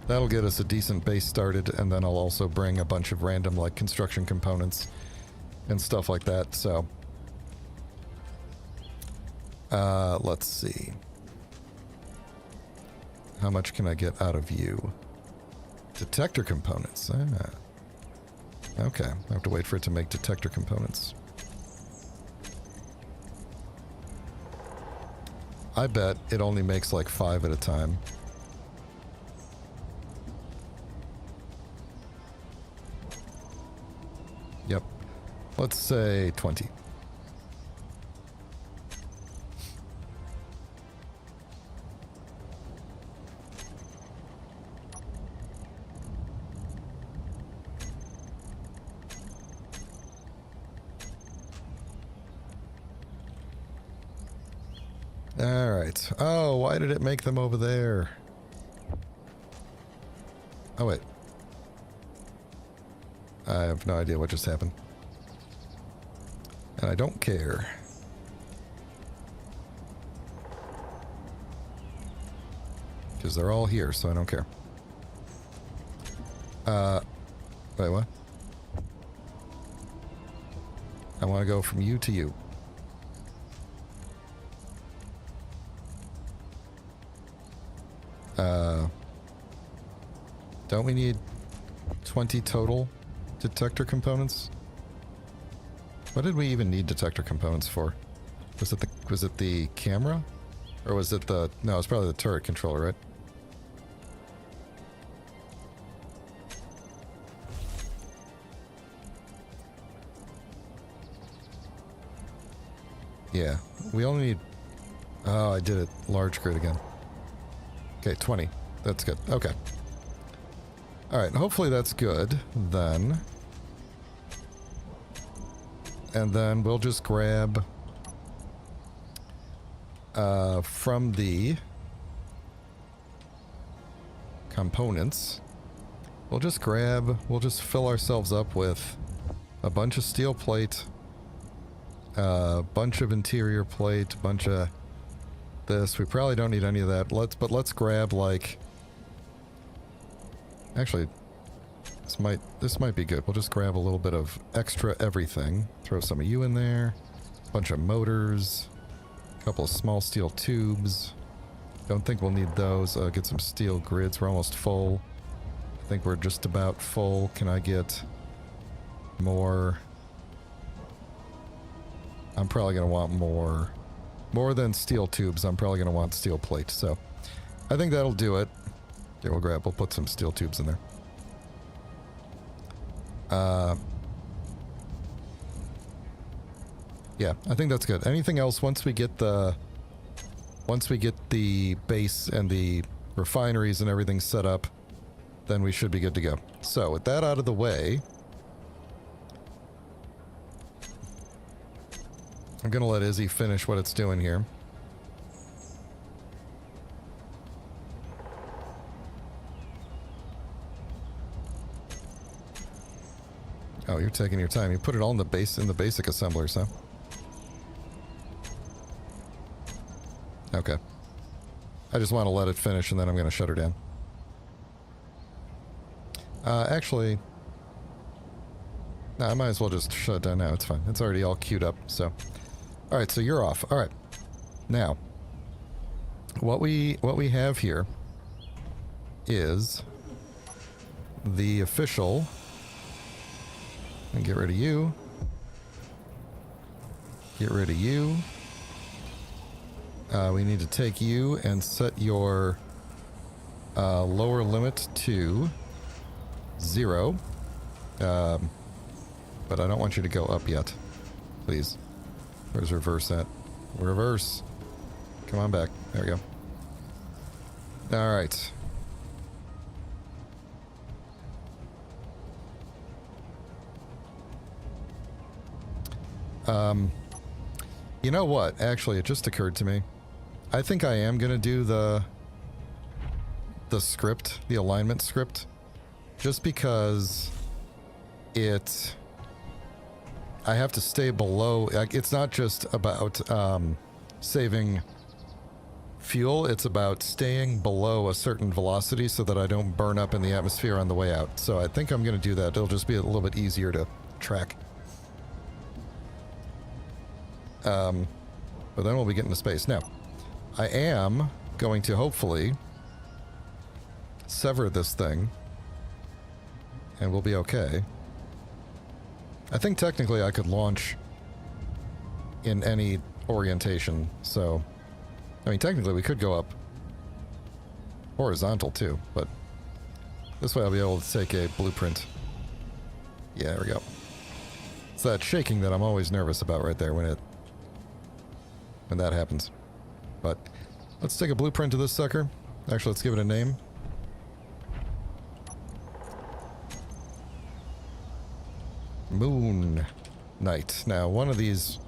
That'll get us a decent base started, and then I'll also bring a bunch of random like construction components and stuff like that. So let's see. How much can I get out of you? Detector components. Okay, I have to wait for it to make detector components. I bet it only makes like 5 at a time. Yep. Let's say 20. Alright. Oh, why did it make them over there? Oh, wait. I have no idea what just happened. And I don't care. Because they're all here, so I don't care. Wait, what? I want to go from you to you. Don't we need 20 total detector components? What did we even need detector components for? Was it the camera? Or was it the... No, it's probably the turret controller, right? Yeah, we only need... Oh, I did it large grid again. Okay, 20. That's good. Okay. Alright, hopefully that's good, then. And then we'll just grab... from the... components. We'll just fill ourselves up with a bunch of steel plate, a bunch of interior plate, a bunch of this. We probably don't need any of that. Let's grab, like... Actually, this might be good. We'll just grab a little bit of extra everything. Throw some of you in there. A bunch of motors. A couple of small steel tubes. Don't think we'll need those. Get some steel grids. We're almost full. I think we're just about full. Can I get more? I'm probably going to want more. More than steel tubes. I'm probably going to want steel plate. So I think that'll do it. Yeah, we'll put some steel tubes in there. Yeah, I think that's good. Anything else once we get the base and the refineries and everything set up, then we should be good to go. So, with that out of the way, I'm gonna let Izzy finish what it's doing here. Oh, you're taking your time. You put it all in the basic assemblers, huh? Okay. I just want to let it finish and then I'm going to shut her down. Actually, no, I might as well just shut it down now. It's fine. It's already all queued up, so. Alright, so you're off. Alright. Now, what we have here is the official, and get rid of you, get rid of you, we need to take you and set your lower limit to 0, but I don't want you to go up yet, please. Where's reverse at? Reverse. Come on back. There we go. Alright. You know what? Actually, it just occurred to me. I think I am gonna do the script, the alignment script, just because I have to stay below. It's not just about saving fuel, it's about staying below a certain velocity so that I don't burn up in the atmosphere on the way out. So I think I'm going to do that. It'll just be a little bit easier to track. But then we'll be getting to space. Now, I am going to hopefully sever this thing and we'll be okay. I think technically I could launch in any orientation, so I mean technically we could go up horizontal too, but this way I'll be able to take a blueprint. Yeah, there we go. It's that shaking that I'm always nervous about right there when that happens. But let's take a blueprint of this sucker. Actually, let's give it a name. Moon Knight. Now, one of these,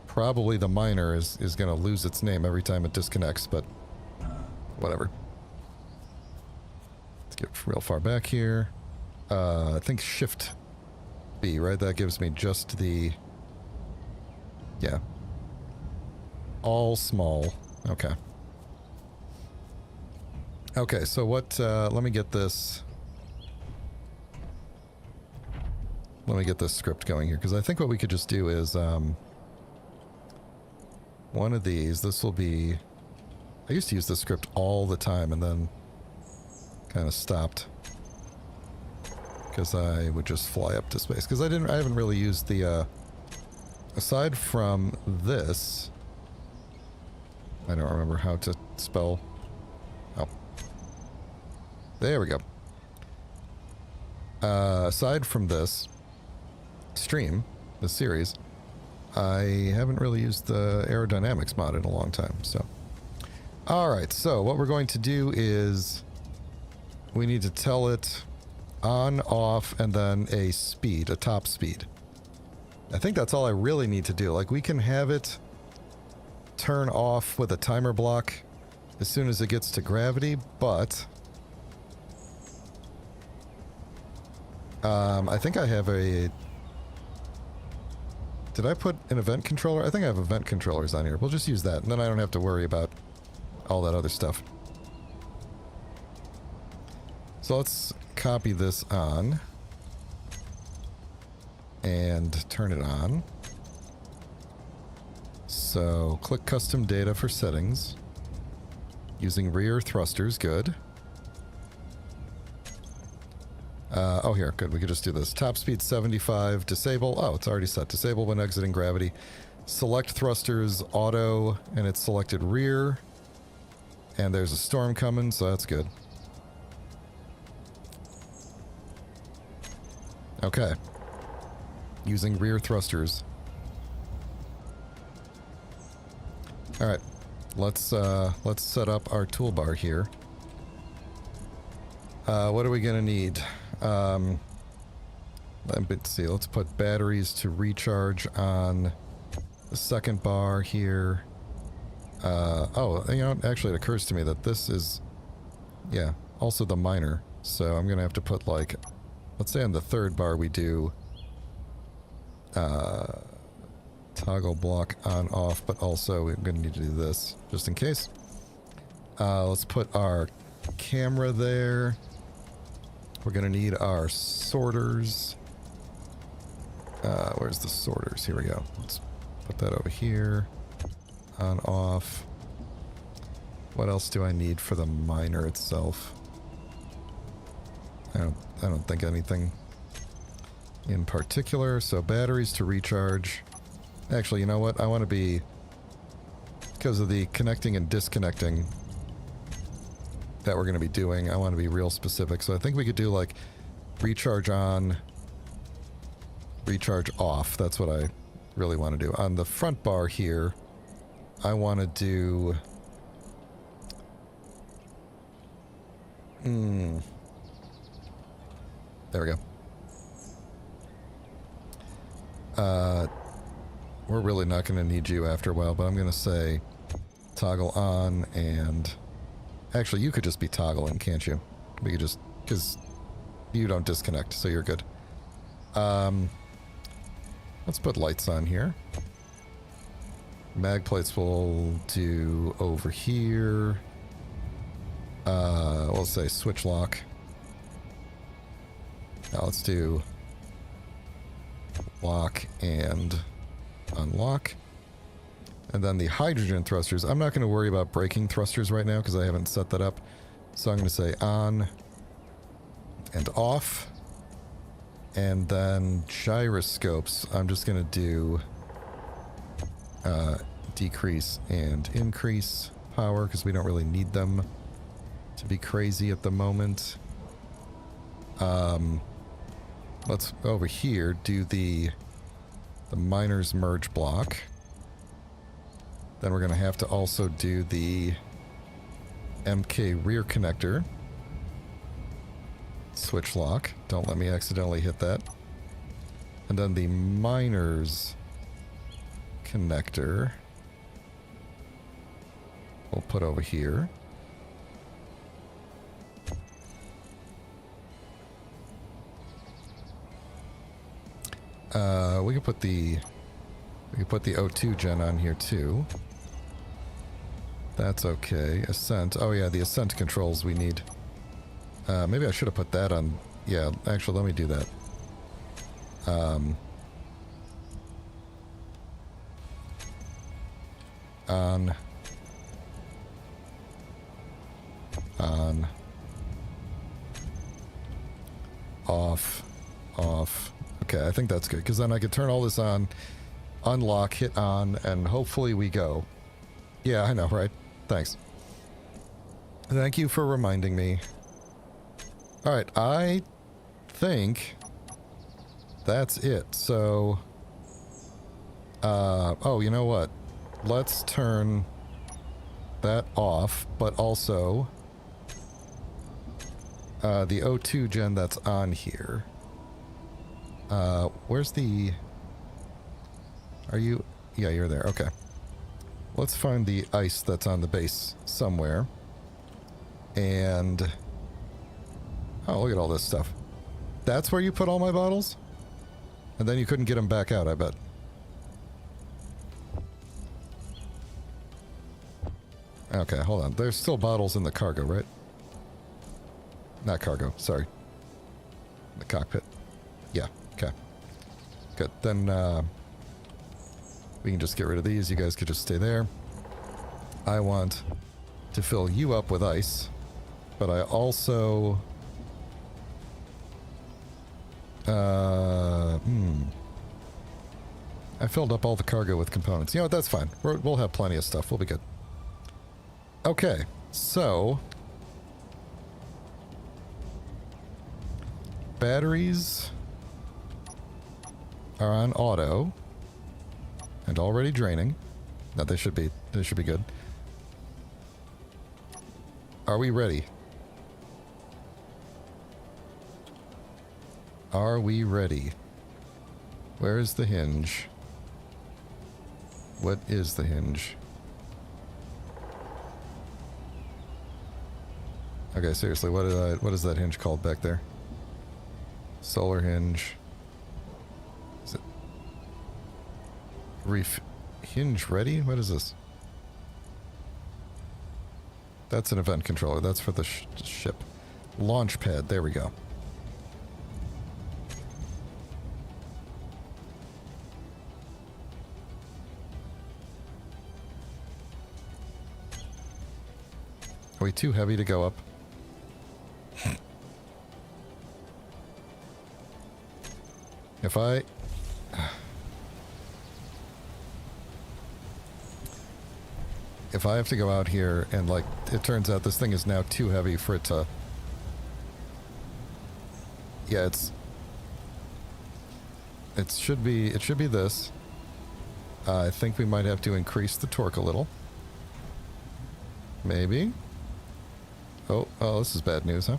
probably the miner, is going to lose its name every time it disconnects, but whatever. Let's get real far back here. I think Shift B, right? That gives me just the... Yeah. All small. Okay. Okay, so what... let me get this... Let me get this script going here, because I think what we could just do is, one of these, this will be... I used to use this script all the time, and then kind of stopped. Because I would just fly up to space. Because I haven't really used the, aside from this... I don't remember how to spell... Oh. There we go. Aside from this... stream, the series, I haven't really used the aerodynamics mod in a long time, so. Alright, so what we're going to do is we need to tell it on, off, and then a speed, a top speed. I think that's all I really need to do. Like, we can have it turn off with a timer block as soon as it gets to gravity, but I think I have a... Did I put an event controller? I think I have event controllers on here. We'll just use that, and then I don't have to worry about all that other stuff. So let's copy this on and turn it on. So click custom data for settings. Using rear thrusters, good. Oh, here, good. We could just do this. Top speed 75, disable. Oh, it's already set. Disable when exiting gravity. Select thrusters, auto, and it's selected rear. And there's a storm coming, so that's good. Okay. Using rear thrusters. Alright. Let's set up our toolbar here. What are we gonna need? Let's see, let's put batteries to recharge on the second bar here. Oh, you know, actually it occurs to me that this is, yeah, also the miner. So I'm gonna have to put, like, let's say on the third bar we do toggle block on off, but also we're gonna need to do this just in case. Let's put our camera there. We're going to need our sorters. Where's the sorters? Here we go. Let's put that over here. On, off. What else do I need for the miner itself? I don't think anything in particular. So batteries to recharge. Actually, you know what? I want to be, because of the connecting and disconnecting that we're going to be doing, I want to be real specific. So I think we could do like recharge on, recharge off. That's what I really want to do. On the front bar here, I want to do... There we go. We're really not going to need you after a while, but I'm going to say toggle on and... Actually, you could just be toggling, can't you? We could just... Because you don't disconnect, so you're good. Let's put lights on here. Mag plates we'll do over here. We'll say switch lock. Now let's do lock and unlock. And then the hydrogen thrusters. I'm not going to worry about braking thrusters right now because I haven't set that up. So I'm going to say on and off. And then gyroscopes. I'm just going to do decrease and increase power because we don't really need them to be crazy at the moment. Let's over here do the miners merge block. Then we're going to have to also do the MK rear connector. Switch lock. Don't let me accidentally hit that. And then the miners connector we'll put over here. We can put the O2 gen on here too. That's okay. Ascent. Oh yeah, the ascent controls we need. Maybe I should have put that on. Yeah, actually, let me do that. On. Off. Off. Okay, I think that's good, because then I can turn all this on, unlock, hit on, and hopefully we go. Yeah, I know, right? Thanks. Thank you for reminding me. Alright, I think that's it. So, oh, you know what? Let's turn that off, but also the O2 gen that's on here. Where's the... Are you... Yeah, you're there. Okay. Let's find the ice that's on the base somewhere. And... Oh, look at all this stuff. That's where you put all my bottles? And then you couldn't get them back out, I bet. Okay, hold on. There's still bottles in the cargo, right? Not cargo, sorry. The cockpit. Yeah, okay. Good. Then, we can just get rid of these. You guys could just stay there. I want to fill you up with ice, but I also... I filled up all the cargo with components. You know what, that's fine. We'll have plenty of stuff. We'll be good. Okay, so... Batteries are on auto and already draining. No, they should be good. Are we ready? Are we ready? Where is the hinge? What is the hinge? Okay, seriously, what is that hinge called back there? Solar hinge. Is it hinge ready? What is this? That's an event controller. That's for the ship. Launch pad. There we go. Are we too heavy to go up? If I... If I have to go out here and, like, it turns out this thing is now too heavy for it to... Yeah, it should be this. I think we might have to increase the torque a little. Maybe. Oh, this is bad news, huh?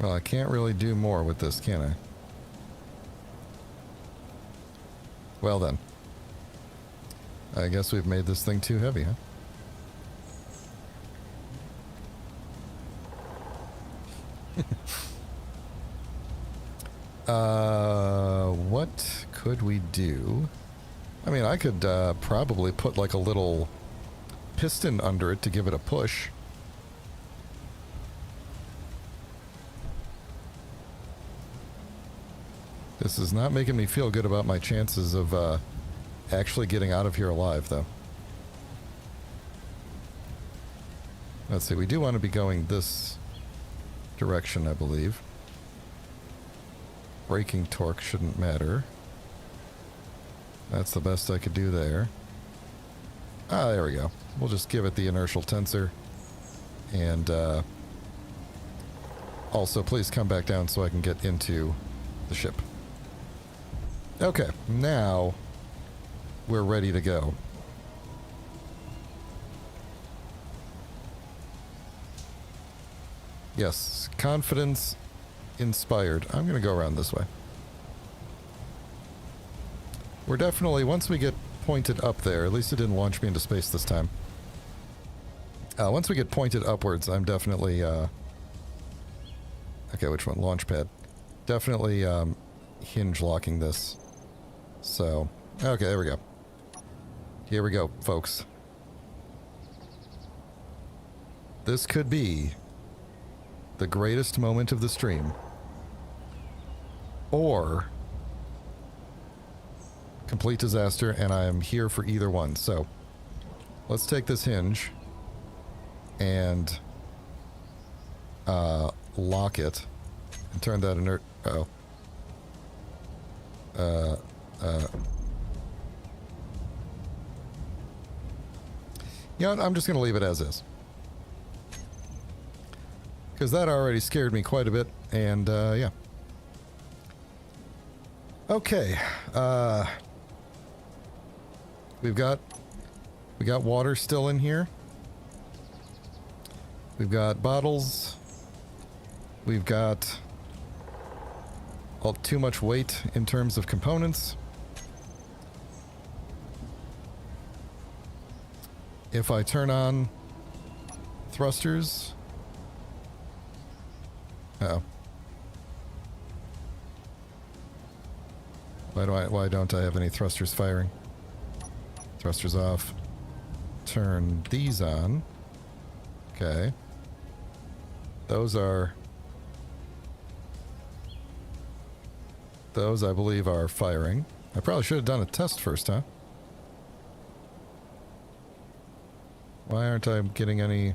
Well, I can't really do more with this, can I? Well then. I guess we've made this thing too heavy, huh? What could we do? I mean, I could probably put like a little piston under it to give it a push. This is not making me feel good about my chances of actually getting out of here alive, though. Let's see, we do want to be going this direction, I believe. Braking torque shouldn't matter. That's the best I could do there. Ah, there we go. We'll just give it the inertial tensor. And also, please come back down so I can get into the ship. Okay, now we're ready to go. Yes, confidence inspired. I'm going to go around this way. We're definitely, once we get pointed up there, at least it didn't launch me into space this time. Once we get pointed upwards, I'm definitely, okay, which one? Launch pad. Definitely hinge locking this. So, okay, there we go. Here we go, folks. This could be the greatest moment of the stream. Or complete disaster, and I am here for either one. So, let's take this hinge and lock it and turn that inert... Uh-oh. You know what? I'm just going to leave it as is. Because that already scared me quite a bit, and, yeah. Okay, we got water still in here. We've got bottles. We've got too much weight in terms of components. If I turn on thrusters... Uh-oh. Why don't I have any thrusters firing? Thrusters off. Turn these on. Okay. Those, I believe, are firing. I probably should have done a test first, huh? Why aren't I getting any...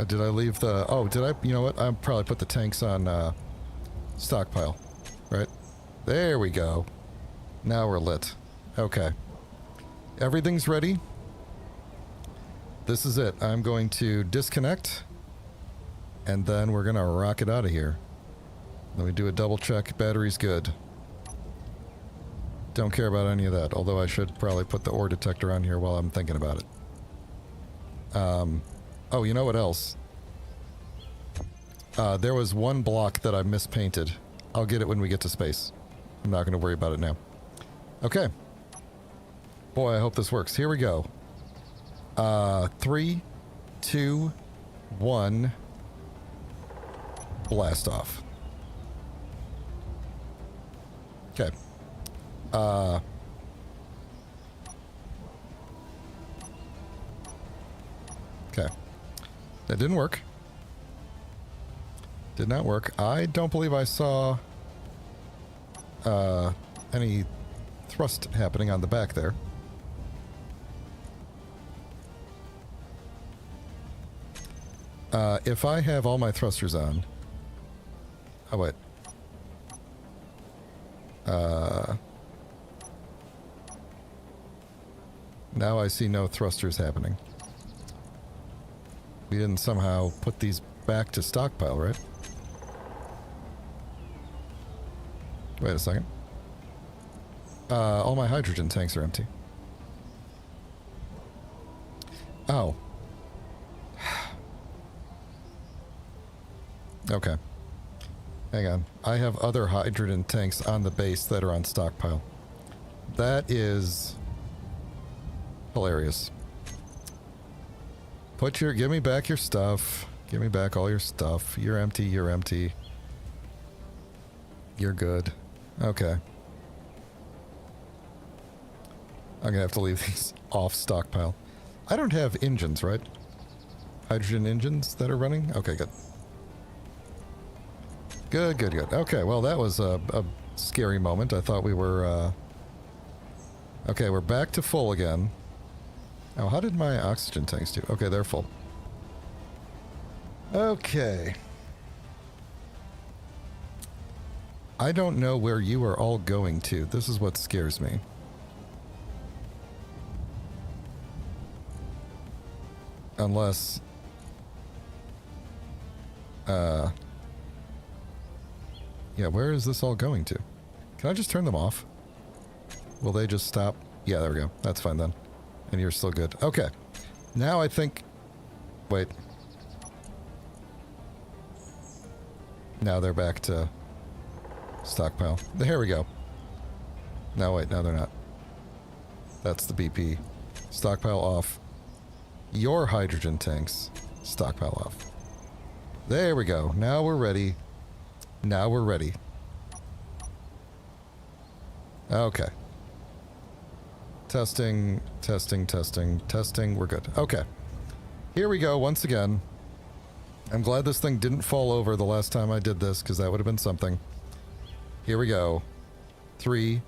did I leave the... Oh, did I... You know what? I probably put the tanks on stockpile. Right? There we go. Now we're lit. Okay. Everything's ready. This is it. I'm going to disconnect. And then we're going to rocket out of here. Let me do a double check. Battery's good. Don't care about any of that. Although I should probably put the ore detector on here while I'm thinking about it. Oh, you know what else? There was one block that I mispainted. I'll get it when we get to space. I'm not going to worry about it now. Okay. Boy, I hope this works. Here we go. 3, 2, 1. Blast off. Okay. Okay. That didn't work. Did not work. I don't believe I saw any thrust happening on the back there. If I have all my thrusters on... Oh, wait. Now I see no thrusters happening. We didn't somehow put these back to stockpile, right? Wait a second. All my hydrogen tanks are empty. Oh. Okay. Hang on. I have other hydrogen tanks on the base that are on stockpile. That is hilarious. Give me back your stuff. Give me back all your stuff. You're empty, you're empty. You're good. Okay. I'm gonna have to leave these off stockpile. I don't have engines, right? Hydrogen engines that are running? Okay, good. Good, good, good. Okay, well, that was a scary moment. I thought we were, Okay, we're back to full again. Oh, how did my oxygen tanks do? Okay, they're full. Okay. I don't know where you are all going to. This is what scares me. Unless... Yeah, where is this all going to? Can I just turn them off? Will they just stop? Yeah, there we go. That's fine then. And you're still good. Okay. Now I think... Wait. Now they're back to stockpile. There we go. No, wait. No, they're not. That's the BP. Stockpile off. Your hydrogen tanks. Stockpile off. There we go. Now we're ready. Now we're ready. Okay. Testing, testing, testing, testing. We're good. Okay. Here we go once again. I'm glad this thing didn't fall over the last time I did this, because that would have been something. Here we go. 3,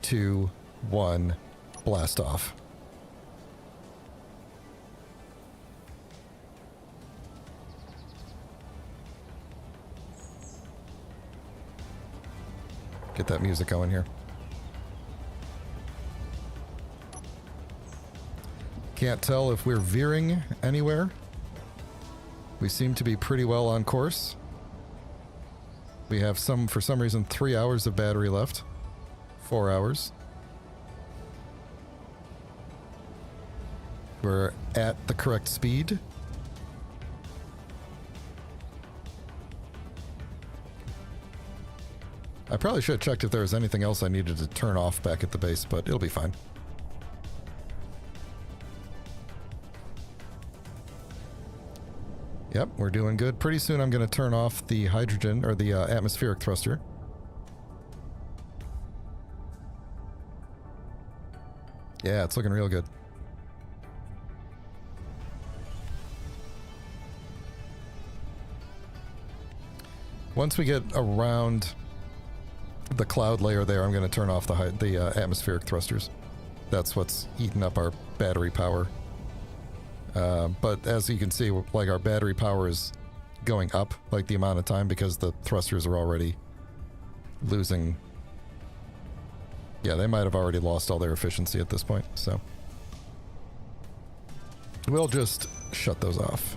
2, 1. Blast off. Get that music going here. Can't tell if we're veering anywhere. We seem to be pretty well on course. We have for some reason, 3 hours of battery left. 4 hours. We're at the correct speed. I probably should have checked if there was anything else I needed to turn off back at the base, but it'll be fine. Yep, we're doing good. Pretty soon I'm going to turn off the hydrogen, or the atmospheric thruster. Yeah, it's looking real good. Once we get around the cloud layer there, I'm going to turn off the atmospheric thrusters. That's what's eating up our battery power. But as you can see, like, our battery power is going up, like, the amount of time, because the thrusters are already losing. Yeah, they might have already lost all their efficiency at this point, so we'll just shut those off.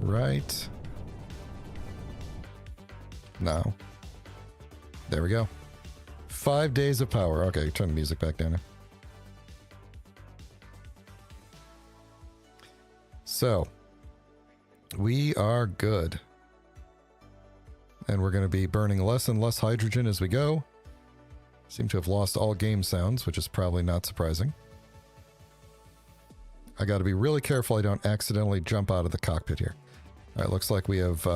Right now. There we go. 5 days of power. Okay, turn the music back down now. So, we are good. And we're going to be burning less and less hydrogen as we go. Seem to have lost all game sounds, which is probably not surprising. I got to be really careful I don't accidentally jump out of the cockpit here. All right, looks like we have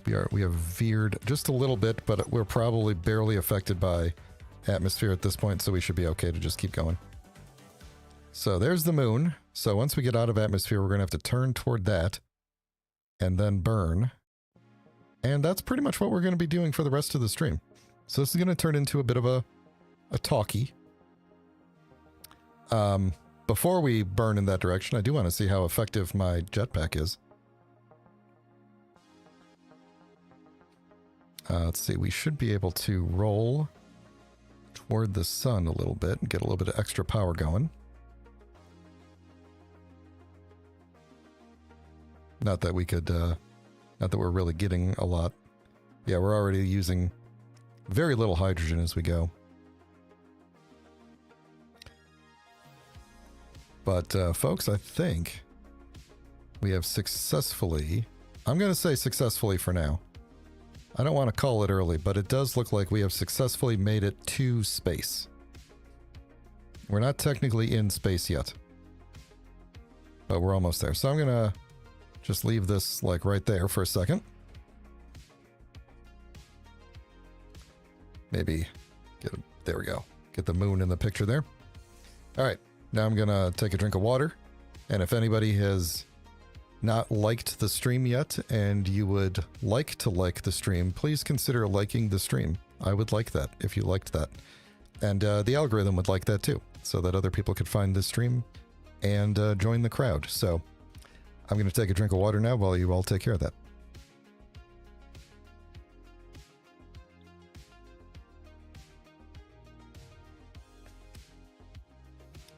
veered just a little bit, but we're probably barely affected by atmosphere at this point, so we should be okay to just keep going. So there's the moon. So once we get out of atmosphere, we're going to have to turn toward that and then burn. And that's pretty much what we're going to be doing for the rest of the stream. So this is going to turn into a bit of a talkie. Before we burn in that direction, I do want to see how effective my jetpack is. Let's see, we should be able to roll toward the sun a little bit and get a little bit of extra power going. Not that we could, not that we're really getting a lot. Yeah, we're already using very little hydrogen as we go. But, folks, I think we have successfully, I'm going to say successfully for now. I don't want to call it early, but it does look like we have successfully made it to space. We're not technically in space yet, but we're almost there. So I'm going to just leave this like right there for a second. Maybe there we go. Get the moon in the picture there. All right. Now I'm going to take a drink of water. And if anybody has not liked the stream yet and you would like to like the stream, please consider liking the stream. I would like that if you liked that. And the algorithm would like that too, so that other people could find this stream and join the crowd. So I'm going to take a drink of water now while you all take care of that.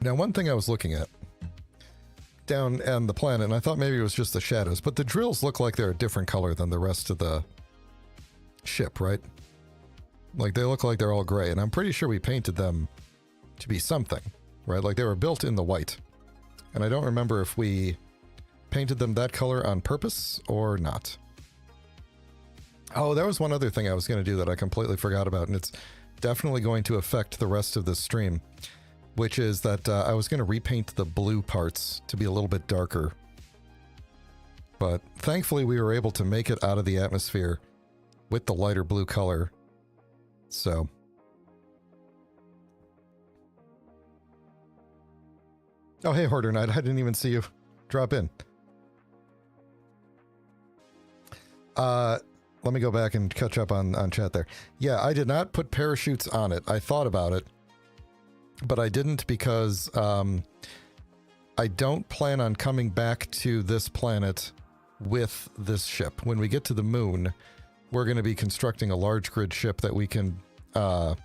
Now, one thing I was looking at down on the planet, and I thought maybe it was just the shadows, but the drills look like they're a different color than the rest of the ship, right? Like, they look like they're all gray, and I'm pretty sure we painted them to be something, right? Like, they were built in the white. And I don't remember if we painted them that color on purpose or not. Oh, there was one other thing I was going to do that I completely forgot about, and it's definitely going to affect the rest of this stream, which is that I was going to repaint the blue parts to be a little bit darker. But thankfully we were able to make it out of the atmosphere with the lighter blue color. So. Oh, hey, Hoarder Knight, I didn't even see you drop in. Let me go back and catch up on chat there. Yeah, I did not put parachutes on it. I thought about it, but I didn't because I don't plan on coming back to this planet with this ship. When we get to the moon, we're going to be constructing a large grid ship that we can put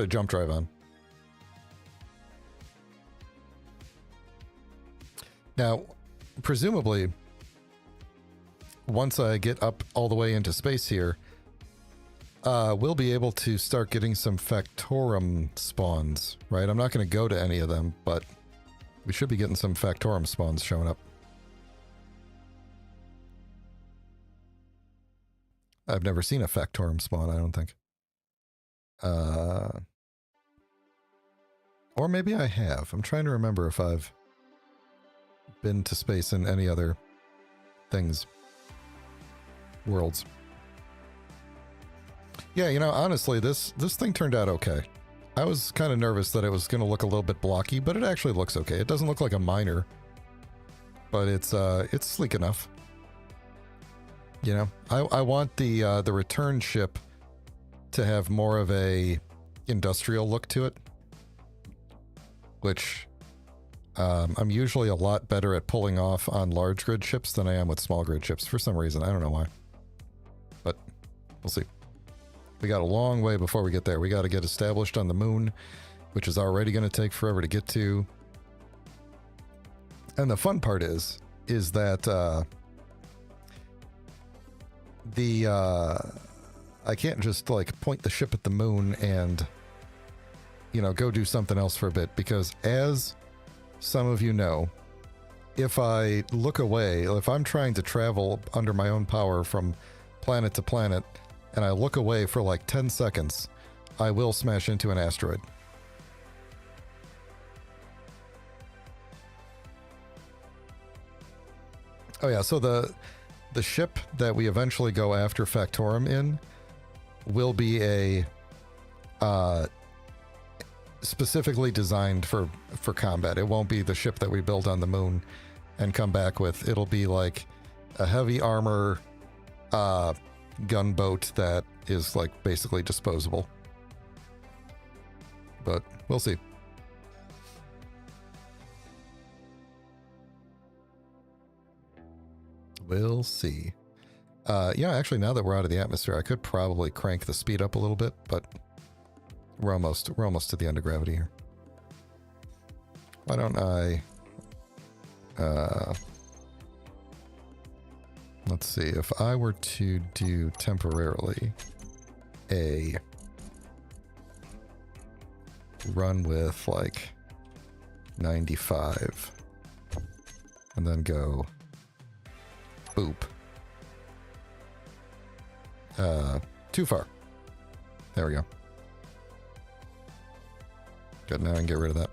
a jump drive on. Now, presumably, once I get up all the way into space here, we'll be able to start getting some Factorum spawns, right? I'm not going to go to any of them, but we should be getting some Factorum spawns showing up. I've never seen a Factorum spawn, I don't think. Or maybe I have. I'm trying to remember if I've been to space in any other things. Worlds. Yeah, you know, honestly, this thing turned out okay. I was kind of nervous that it was going to look a little bit blocky, but it actually looks okay. It doesn't look like a miner, but it's sleek enough. You know, I want the return ship to have more of a industrial look to it, which I'm usually a lot better at pulling off on large grid ships than I am with small grid ships for some reason. I don't know why, but we'll see. We got a long way before we get there. We got to get established on the moon, which is already going to take forever to get to. And the fun part is that I can't just like point the ship at the moon and, you know, go do something else for a bit, because as some of you know, if I look away, if I'm trying to travel under my own power from planet to planet, and I look away for like 10 seconds, I will smash into an asteroid. Oh yeah, so the ship that we eventually go after Factorum in will be a specifically designed for combat. It won't be the ship that we build on the moon and come back with. It'll be like a heavy armor gunboat that is like basically disposable. But we'll see. We'll see. Yeah, actually, now that we're out of the atmosphere, I could probably crank the speed up a little bit, but we're almost to the end of gravity here. Why don't I... let's see, if I were to do temporarily a run with like 95 and then go boop. Too far. There we go. Good, now I can get rid of that.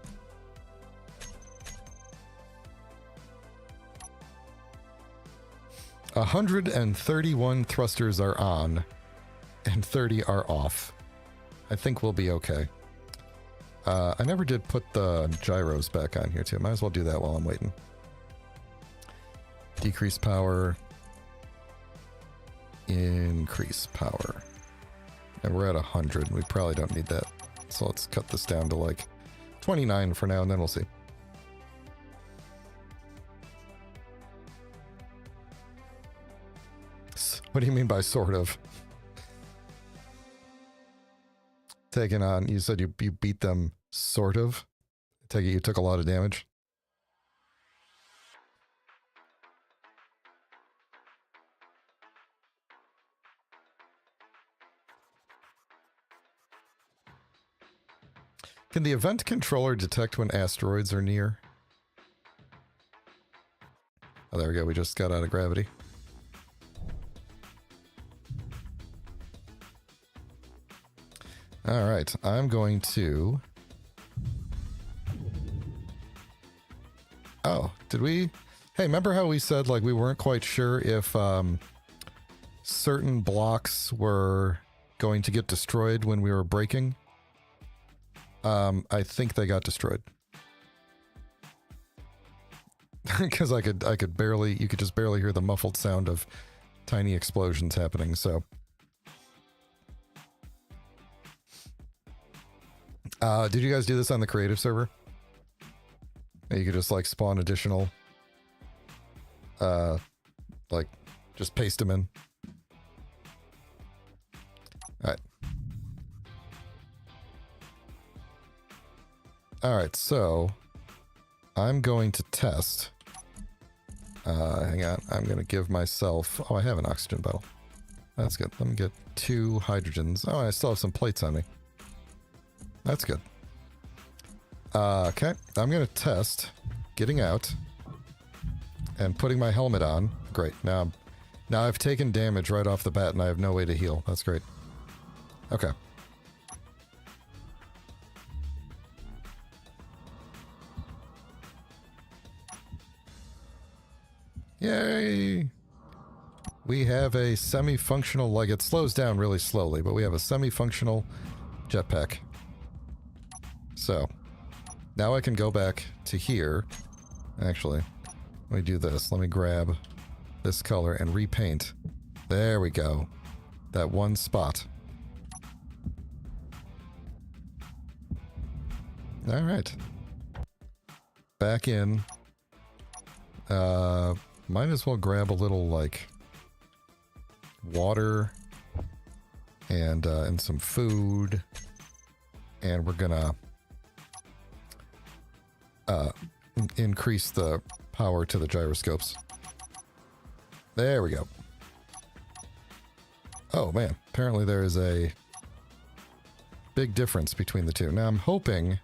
A 131 thrusters are on and 30 are off. I think we'll be okay. I never did put the gyros back on here too. Might as well do that while I'm waiting. Decrease power. Increase power. And we're at 100. We probably don't need that. So let's cut this down to like 29 for now, and then we'll see. What do you mean by sort of? Taking on, you said you beat them sort of? Take it you took a lot of damage? Can the event controller detect when asteroids are near? Oh, there we go. We just got out of gravity. All right. I'm going to... Oh, did we... Hey, remember how we said like we weren't quite sure if certain blocks were going to get destroyed when we were braking? I think they got destroyed. Because I could barely, you could just barely hear the muffled sound of tiny explosions happening, so. Did you guys do this on the creative server? You could just like spawn additional, like just paste them in. All right. All right, so I'm going to test. Hang on, I'm going to give myself... Oh, I have an oxygen bottle. That's good. Let me get 2 hydrogens. Oh, I still have some plates on me. That's good. Okay, I'm going to test getting out and putting my helmet on. Great. Now I've taken damage right off the bat and I have no way to heal. That's great. Okay. Yay! We have a semi-functional, like it slows down really slowly, but we have a semi-functional jetpack. So, now I can go back to here. Actually, let me do this. Let me grab this color and repaint. There we go. That one spot. Alright. Back in. Might as well grab a little, like, water and some food. And we're gonna increase the power to the gyroscopes. There we go. Oh, man. Apparently there is a big difference between the two. Now, I'm hoping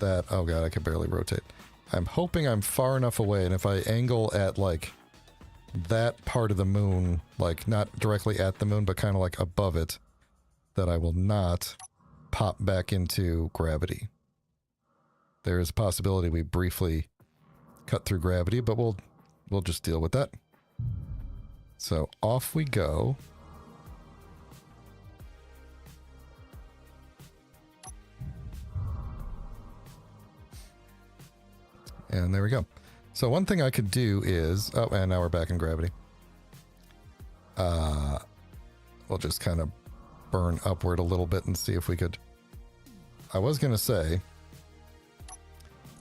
that... Oh, God, I can barely rotate. I'm hoping I'm far enough away, and if I angle at, like, that part of the moon, like, not directly at the moon, but kind of, like, above it, that I will not pop back into gravity. There is a possibility we briefly cut through gravity, but we'll we'll just deal with that. So off we go. And there we go. So one thing I could do is... Oh, and now we're back in gravity. We'll just kind of burn upward a little bit and see if we could... I was going to say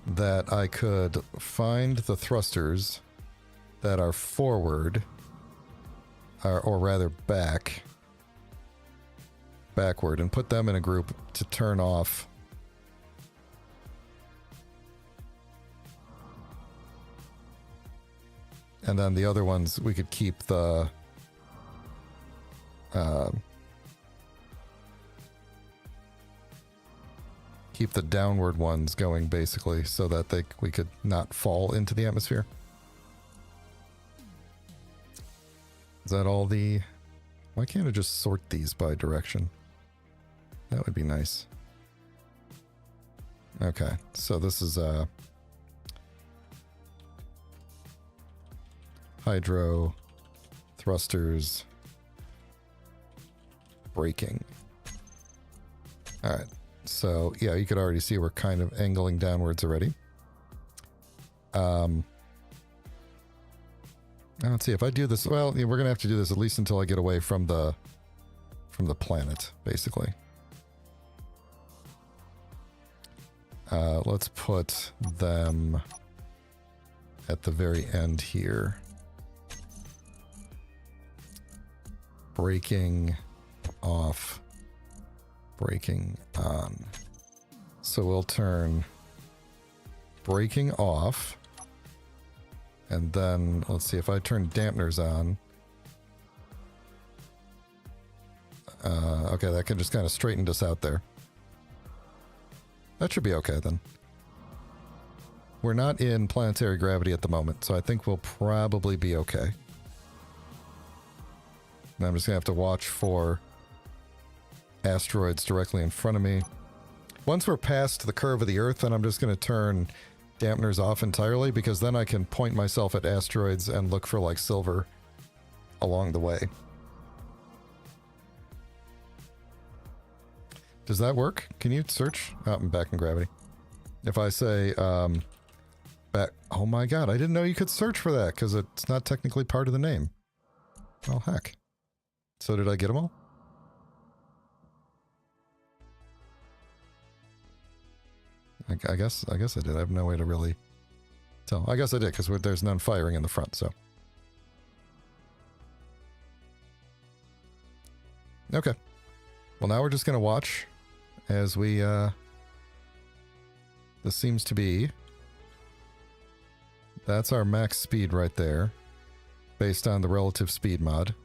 that I could find the thrusters that are forward, or rather backward, and put them in a group to turn off. And then the other ones, we could keep the downward ones going, basically, so that we could not fall into the atmosphere. Is that all the... Why can't I just sort these by direction? That would be nice. Okay, so this is hydro, thrusters, braking. Alright, so yeah, you could already see we're kind of angling downwards already. Let's see, if I do this, well, yeah, we're gonna have to do this at least until I get away from the planet, basically. Let's put them at the very end here. Braking off, braking on. So we'll turn braking off, and then let's see if I turn dampeners on. Okay, that can just kind of straighten us out there. That should be okay then. We're not in planetary gravity at the moment, so I think we'll probably be okay. And I'm just gonna have to watch for asteroids directly in front of me. Once we're past the curve of the Earth, then I'm just gonna turn dampeners off entirely, because then I can point myself at asteroids and look for like silver along the way. Does that work? Can you search? Oh, I'm back in gravity. If I say back, oh my god, I didn't know you could search for that because it's not technically part of the name. Oh heck. So did I get them all? I guess I did. I have no way to really tell. I guess I did, because there's none firing in the front, so. Okay. Well, now we're just going to watch as we, this seems to be, that's our max speed right there, based on the relative speed mod.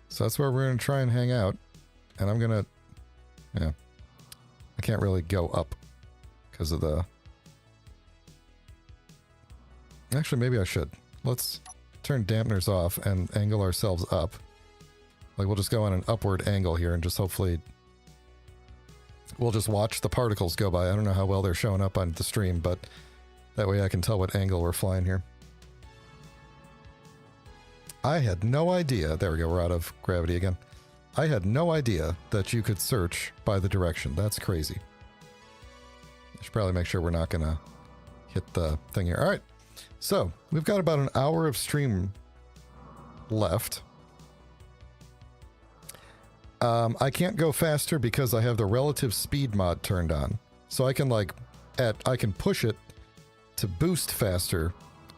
So that's where we're going to try and hang out. And I'm going to, yeah, I can't really go up because of the... Actually, maybe I should. Let's turn dampeners off and angle ourselves up. Like, we'll just go on an upward angle here and just hopefully... We'll just watch the particles go by. I don't know how well they're showing up on the stream, but that way I can tell what angle we're flying here. I had no idea... There we go, we're out of gravity again. I had no idea that you could search by the direction. That's crazy. I should probably make sure we're not going to hit the thing here. All right. So, we've got about an hour of stream left. I can't go faster because I have the relative speed mod turned on. So I can I can push it to boost faster,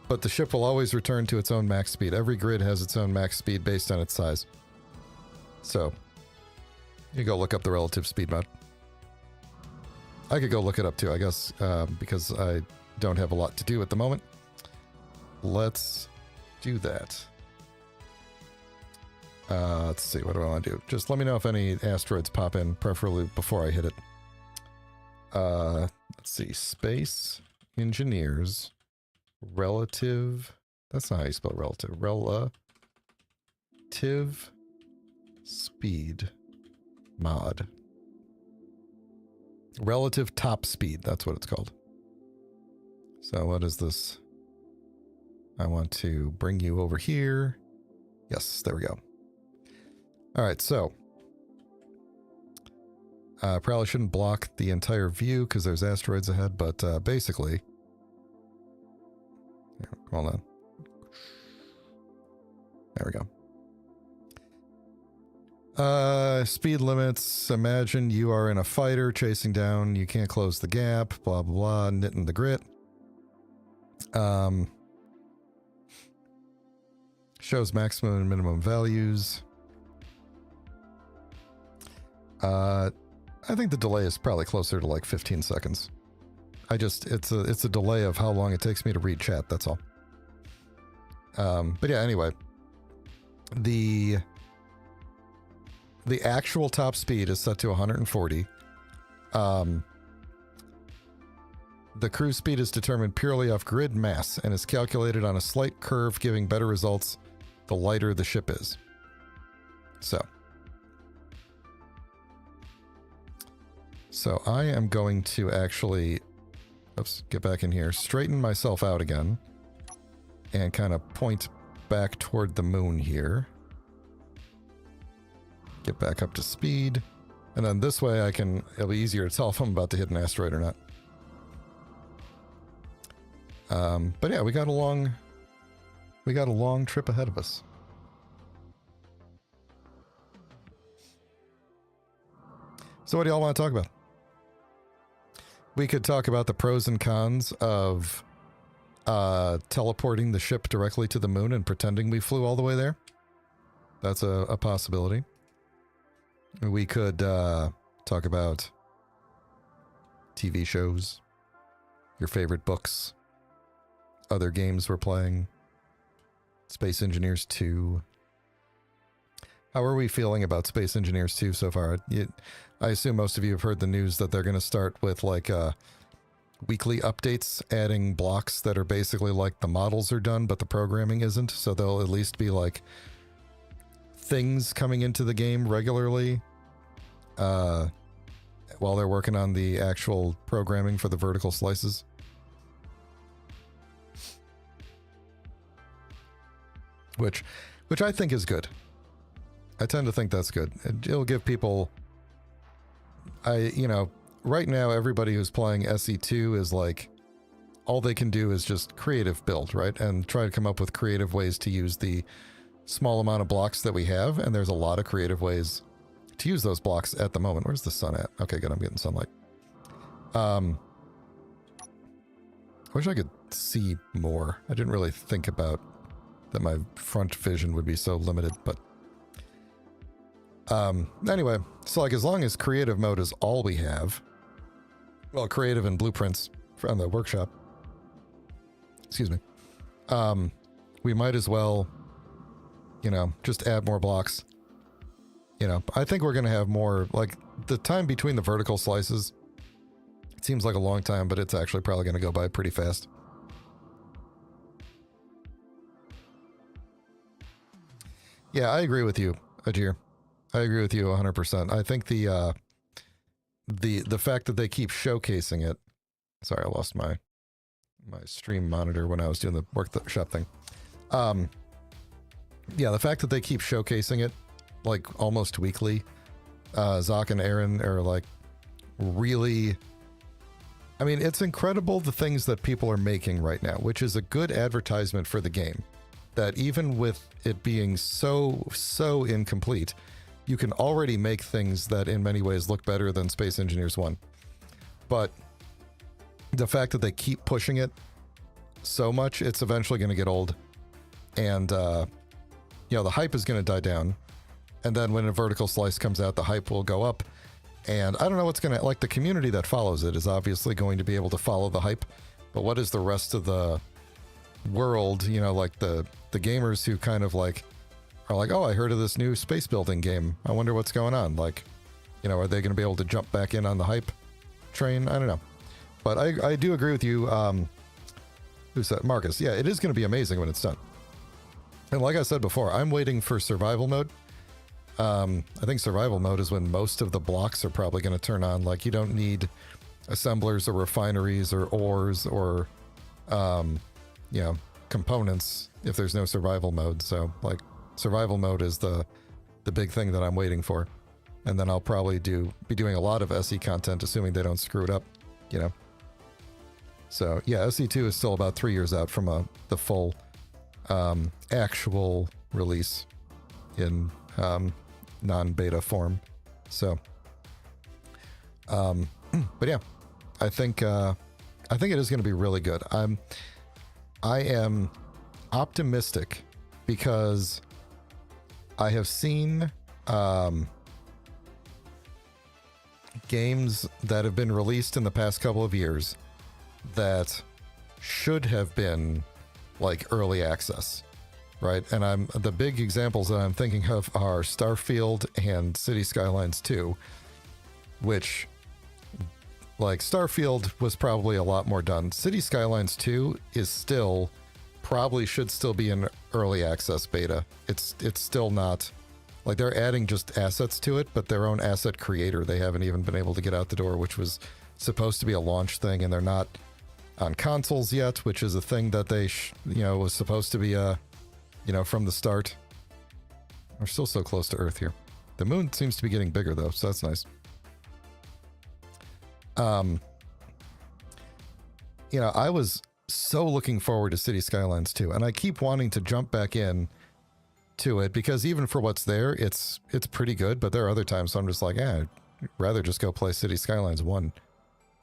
but the ship will always return to its own max speed. Every grid has its own max speed based on its size. So, you go look up the relative speed mod. I could go look it up too, I guess, because I don't have a lot to do at the moment. Let's do that. Let's see, what do I want to do? Just let me know if any asteroids pop in, preferably before I hit it. Let's see, space engineers, relative, that's not how you spell relative, relative speed mod. Relative top speed, that's what it's called. So what is this? I want to bring you over here. Yes, there we go. All right, so probably shouldn't block the entire view because there's asteroids ahead, but basically, here, hold on. There we go. Speed limits. Imagine you are in a fighter chasing down. You can't close the gap. Blah, blah, blah. Knitting the grit. Shows maximum and minimum values. I think the delay is probably closer to like 15 seconds. It's a delay of how long it takes me to read chat, that's all. But yeah, anyway. The actual top speed is set to 140. The cruise speed is determined purely off grid mass and is calculated on a slight curve, giving better results the lighter the ship is. So I am going to actually, oops, get back in here, straighten myself out again, and kind of point back toward the moon here. Get back up to speed, and then this way it'll be easier to tell if I'm about to hit an asteroid or not. But yeah, we got a long trip ahead of us. So what do y'all want to talk about? We could talk about the pros and cons of teleporting the ship directly to the moon and pretending we flew all the way there. That's a possibility. We could talk about TV shows, your favorite books, other games we're playing, Space Engineers 2. How are we feeling about Space Engineers 2 so far? I assume most of you have heard the news that they're going to start with like weekly updates, adding blocks that are basically like the models are done, but the programming isn't. So there'll at least be like things coming into the game regularly while they're working on the actual programming for the vertical slices. Which I think is good. I tend to think that's good. It'll give people... right now everybody who's playing SE2 is like, all they can do is just creative build, right? And try to come up with creative ways to use the small amount of blocks that we have, and there's a lot of creative ways to use those blocks at the moment. Where's the sun at? Okay, good, I'm getting sunlight. I wish I could see more. I didn't really think about that my front vision would be so limited, but anyway, so like as long as creative mode is all we have, well, creative and blueprints from the workshop, excuse me, we might as well, just add more blocks. I think we're going to have more, like, the time between the vertical slices, it seems like a long time, but it's actually probably going to go by pretty fast. Yeah, I agree with you, Ajir. I agree with you 100%. I think the fact that they keep showcasing it. Sorry, I lost my stream monitor when I was doing the workshop thing. Yeah, the fact that they keep showcasing it like almost weekly. Zoc and Aaron are like really... I mean, it's incredible the things that people are making right now, which is a good advertisement for the game. That even with it being so incomplete, you can already make things that in many ways look better than Space Engineers 1. But the fact that they keep pushing it so much, it's eventually going to get old. And, the hype is going to die down. And then when a vertical slice comes out, the hype will go up. And I don't know what's going to... Like, the community that follows it is obviously going to be able to follow the hype. But what is the rest of the world, like the gamers who kind of like... are like, oh, I heard of this new space building game. I wonder what's going on. Like, are they going to be able to jump back in on the hype train? I don't know. But I do agree with you. Who said? Marcus. Yeah, it is going to be amazing when it's done. And like I said before, I'm waiting for survival mode. I think survival mode is when most of the blocks are probably going to turn on. Like, you don't need assemblers or refineries or ores or, components if there's no survival mode. So like survival mode is the big thing that I'm waiting for. And then I'll probably be doing a lot of SE content, assuming they don't screw it up, you know. So yeah, SE2 is still about 3 years out from the full actual release in non-beta form. So, but yeah, I think it is going to be really good. I am optimistic because I have seen games that have been released in the past couple of years that should have been like early access, right? And the big examples that I'm thinking of are Starfield and City Skylines 2, which like Starfield was probably a lot more done. City Skylines 2 is still probably should still be in early access beta. It's still not. Like, they're adding just assets to it, but their own asset creator, they haven't even been able to get out the door, which was supposed to be a launch thing, and they're not on consoles yet, which is a thing that they, was supposed to be, from the start. We're still so close to Earth here. The moon seems to be getting bigger, though, so that's nice. I was so looking forward to City Skylines 2, and I keep wanting to jump back in to it because even for what's there, it's pretty good, but there are other times I'm just like, I'd rather just go play City Skylines 1.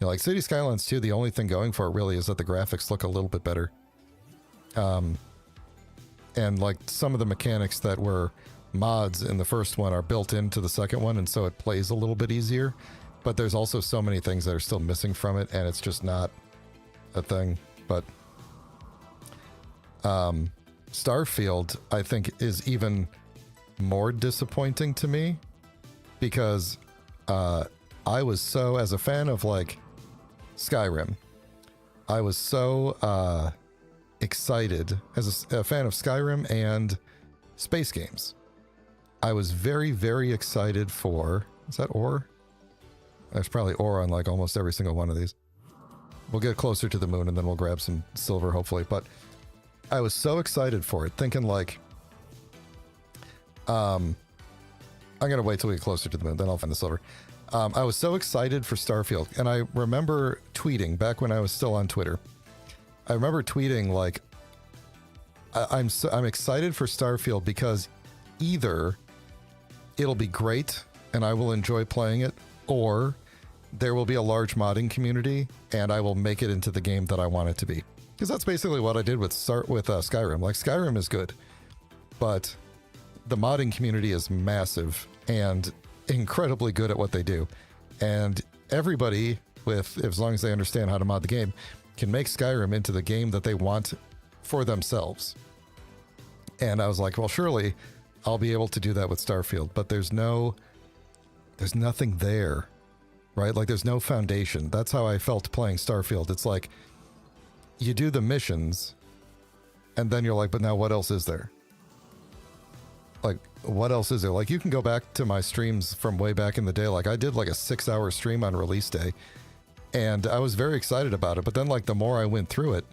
Like City Skylines 2, the only thing going for it really is that the graphics look a little bit better. And like some of the mechanics that were mods in the first one are built into the second one, and so it plays a little bit easier, but there's also so many things that are still missing from it, and it's just not a thing. But Starfield, I think, is even more disappointing to me because I was so, as a fan of like Skyrim, I was so excited as a fan of Skyrim and space games. I was very, very excited for, is that ore? There's probably ore on like almost every single one of these. We'll get closer to the moon and then we'll grab some silver, hopefully. But I was so excited for it, thinking like, I'm going to wait till we get closer to the moon, then I'll find the silver. I was so excited for Starfield, and I remember tweeting back when I was still on Twitter. I remember tweeting like, I'm excited for Starfield because either it'll be great and I will enjoy playing it, or there will be a large modding community and I will make it into the game that I want it to be. Because that's basically what I did with Skyrim. Like, Skyrim is good, but the modding community is massive and incredibly good at what they do. And everybody, as long as they understand how to mod the game, can make Skyrim into the game that they want for themselves. And I was like, well, surely I'll be able to do that with Starfield, but there's nothing there, right? Like, there's no foundation. That's how I felt playing Starfield. It's like, you do the missions, and then you're like, but now what else is there? Like, what else is there? Like, you can go back to my streams from way back in the day. Like, I did like a 6-hour stream on release day, and I was very excited about it. But then, like, the more I went through it,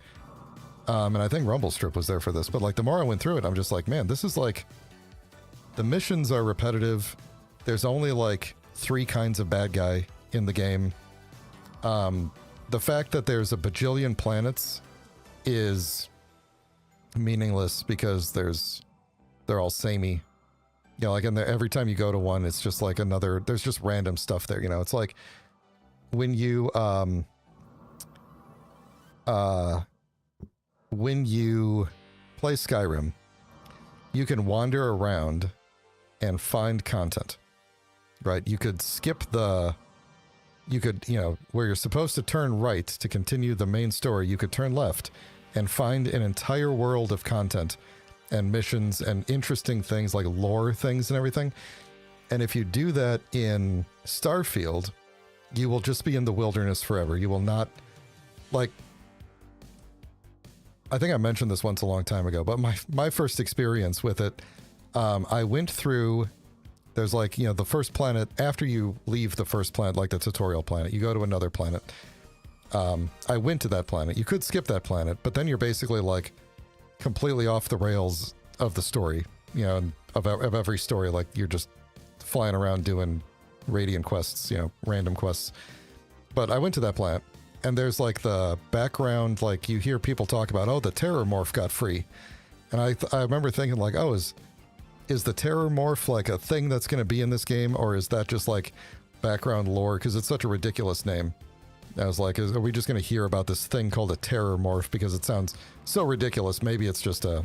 and I think Rumble Strip was there for this, but like, the more I went through it, I'm just like, man, this is like, the missions are repetitive. There's only like 3 kinds of bad guy in the game. The fact that there's a bajillion planets is meaningless because they're all samey. You know, like, every time you go to one, it's just like there's just random stuff there. You know, it's like when you play Skyrim, you can wander around and find content, right? You could skip where you're supposed to turn right to continue the main story, you could turn left and find an entire world of content and missions and interesting things like lore things and everything. And if you do that in Starfield, you will just be in the wilderness forever. You will not, like, I think I mentioned this once a long time ago, but my first experience with it, I went through, there's like, the first planet, after you leave the first planet, like the tutorial planet, you go to another planet. I went to that planet. You could skip that planet, but then you're basically like completely off the rails of the story, you know, and of every story. Like, you're just flying around doing radiant quests, you know, random quests. But I went to that planet, and there's like the background, like you hear people talk about, oh, the terror morph got free. And I remember thinking like, oh, is the terror morph like a thing that's going to be in this game, or is that just like background lore? Because it's such a ridiculous name. I was like, are we just going to hear about this thing called a terror morph because it sounds so ridiculous? Maybe it's just a,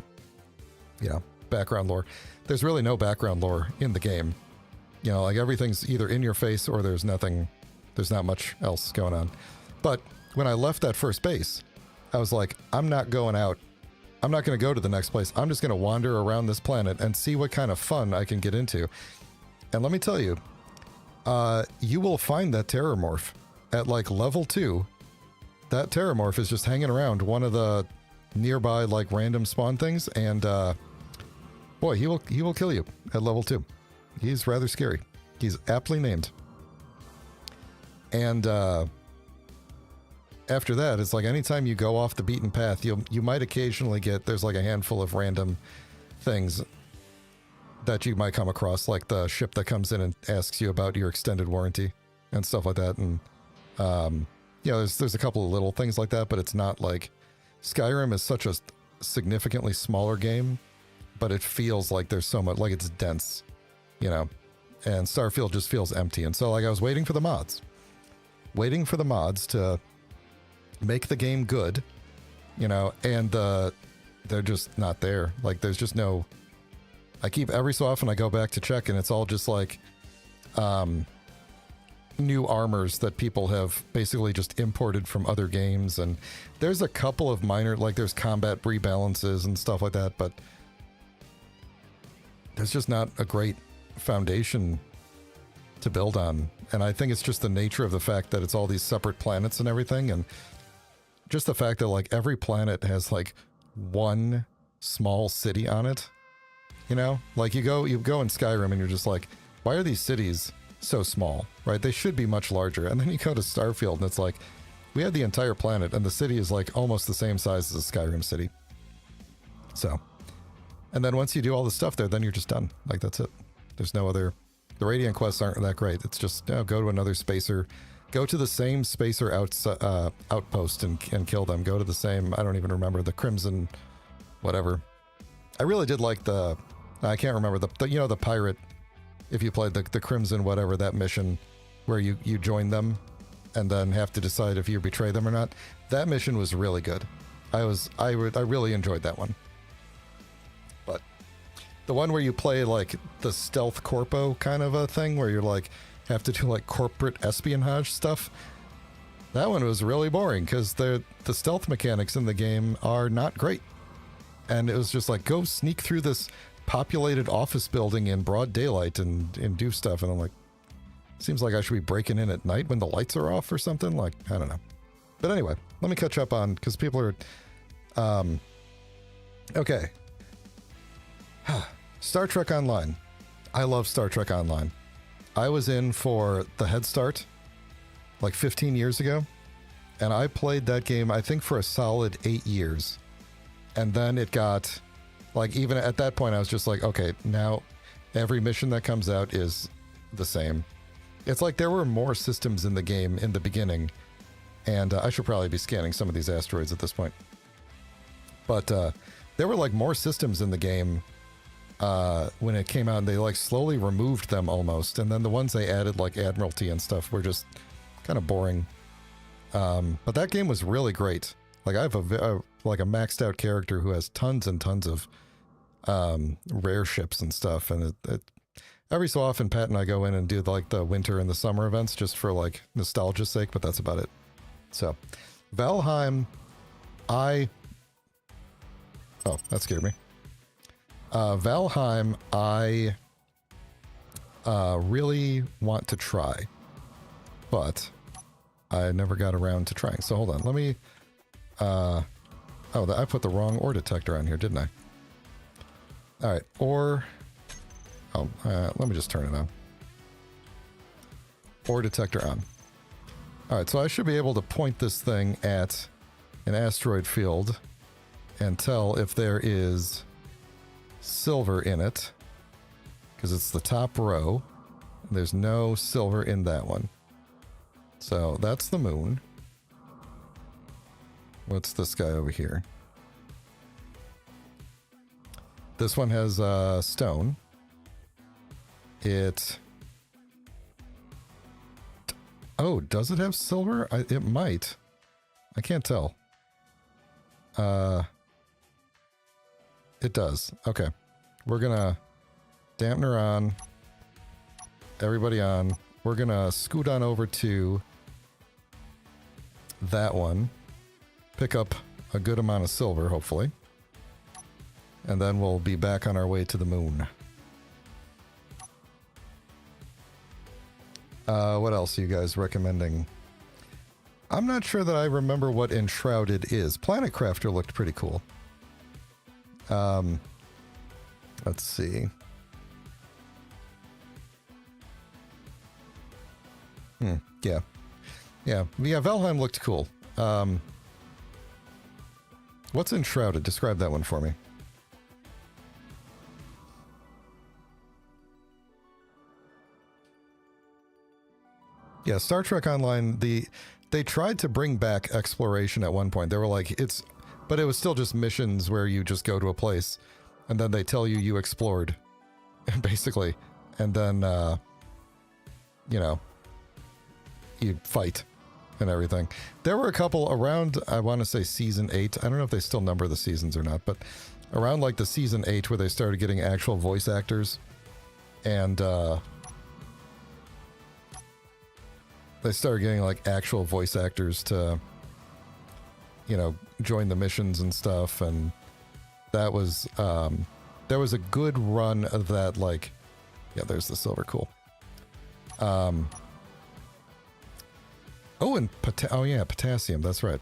you know, background lore. There's really no background lore in the game. You know, like everything's either in your face or there's nothing, there's not much else going on. But when I left that first base, I was like, I'm not going out. I'm not going to go to the next place. I'm just going to wander around this planet and see what kind of fun I can get into. And let me tell you, you will find that terror morph at like level 2. That terror morph is just hanging around one of the nearby like random spawn things, and boy, he will kill you at level 2. He's rather scary. He's aptly named. And after that, it's like anytime you go off the beaten path, you might occasionally get, there's like a handful of random things that you might come across, like the ship that comes in and asks you about your extended warranty and stuff like that. And you know, there's a couple of little things like that, but it's not like, Skyrim is such a significantly smaller game, but it feels like there's so much, like it's dense, you know, and Starfield just feels empty. And so like I was waiting for the mods to make the game good, you know, and they're just not there. Like there's just no, I keep every so often I go back to check and it's all just like new armors that people have basically just imported from other games. And there's a couple of minor, like there's combat rebalances and stuff like that, but there's just not a great foundation to build on. And I think it's just the nature of the fact that it's all these separate planets and everything, and just the fact that like every planet has like one small city on it, you know, like you go in Skyrim and you're just like, why are these cities so small, right? They should be much larger. And then you go to Starfield and it's like, we had the entire planet and the city is like almost the same size as a Skyrim city. So, and then once you do all the stuff there, then you're just done. Like that's it. There's no other, the Radiant quests aren't that great. It's just, you know, go to another spacer, go to the same spacer outpost and kill them. Go to the same, I don't even remember, the Crimson, whatever. I really did like I can't remember the you know, the pirate, if you played the Crimson whatever, that mission where you join them and then have to decide if you betray them or not. That mission was really good. I really enjoyed that one. But the one where you play like the stealth corpo kind of a thing where you're like have to do like corporate espionage stuff, that one was really boring because the stealth mechanics in the game are not great. And it was just like, go sneak through this populated office building in broad daylight and do stuff. And I'm like, seems like I should be breaking in at night when the lights are off or something. Like, I don't know. But anyway, let me catch up on, because people are, okay. Star Trek Online. I love Star Trek Online. I was in for the Head Start like 15 years ago, and I played that game, I think, for a solid 8 years. And then it got, like, even at that point, I was just like, okay, now every mission that comes out is the same. It's like there were more systems in the game in the beginning, and I should probably be scanning some of these asteroids at this point. But there were, like, more systems in the game when it came out, and they, like, slowly removed them almost. And then the ones they added, like Admiralty and stuff, were just kind of boring. But that game was really great. Like, I have a maxed out character who has tons and tons of rare ships and stuff, and every so often Pat and I go in and do like the winter and the summer events just for like nostalgia's sake, but that's about it. So Valheim, oh, that scared me. Valheim, I really want to try, but I never got around to trying. So hold on, let me I put the wrong ore detector on here, didn't I? All right, ore. Oh, let me just turn it on. Ore detector on. All right, so I should be able to point this thing at an asteroid field and tell if there is silver in it, because it's the top row. There's no silver in that one. So that's the moon. What's this guy over here? This one has stone. Oh, does it have silver? It might. I can't tell. It does. Okay. We're gonna dampener on. Everybody on. We're gonna scoot on over to that one. Pick up a good amount of silver, hopefully. And then we'll be back on our way to the moon. What else are you guys recommending? I'm not sure that I remember what Enshrouded is. Planet Crafter looked pretty cool. Let's see. Yeah. Yeah, Valheim looked cool. What's Enshrouded? Describe that one for me. Yeah, Star Trek Online, they tried to bring back exploration at one point. They were like, but it was still just missions where you just go to a place and then they tell you you explored, basically. And then, you know, you fight and everything. There were a couple around, I want to say season 8. I don't know if they still number the seasons or not, but around like the season 8 where they started getting actual voice actors and, they started getting like actual voice actors to, you know, join the missions and stuff, and that was there was a good run of that. Like, yeah, there's the silver, cool. Oh, and oh yeah, potassium. That's right.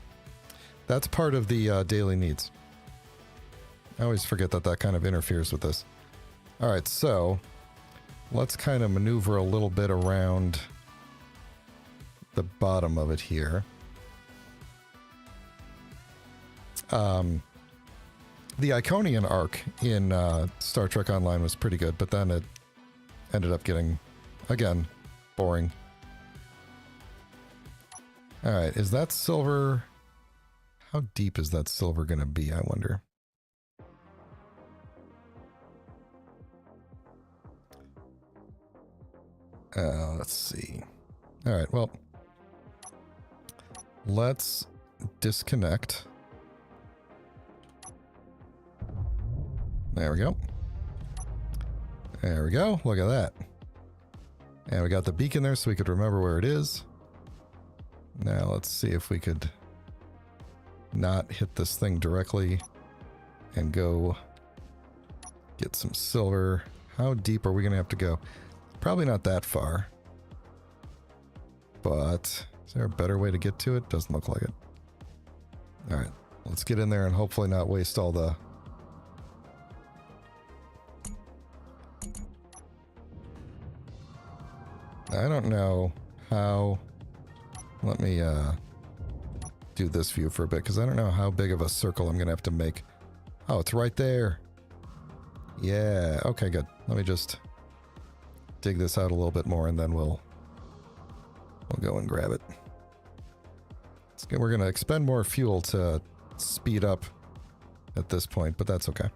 That's part of the daily needs. I always forget that kind of interferes with this. All right, so let's kind of maneuver a little bit around the bottom of it here. The Iconian arc in Star Trek Online was pretty good, but then it ended up getting, again, boring. Alright, is that silver... How deep is that silver gonna be, I wonder? Let's see. Alright, well... Let's disconnect. There we go. There we go. Look at that. And we got the beacon there so we could remember where it is. Now let's see if we could not hit this thing directly and go get some silver. How deep are we going to have to go? Probably not that far. But... is there a better way to get to it? Doesn't look like it. Alright, let's get in there and hopefully not waste all the... I don't know how... Let me do this view for a bit, because I don't know how big of a circle I'm going to have to make. Oh, it's right there. Yeah, okay, good. Let me just dig this out a little bit more and then we'll go and grab it. We're going to expend more fuel to speed up at this point, but that's okay.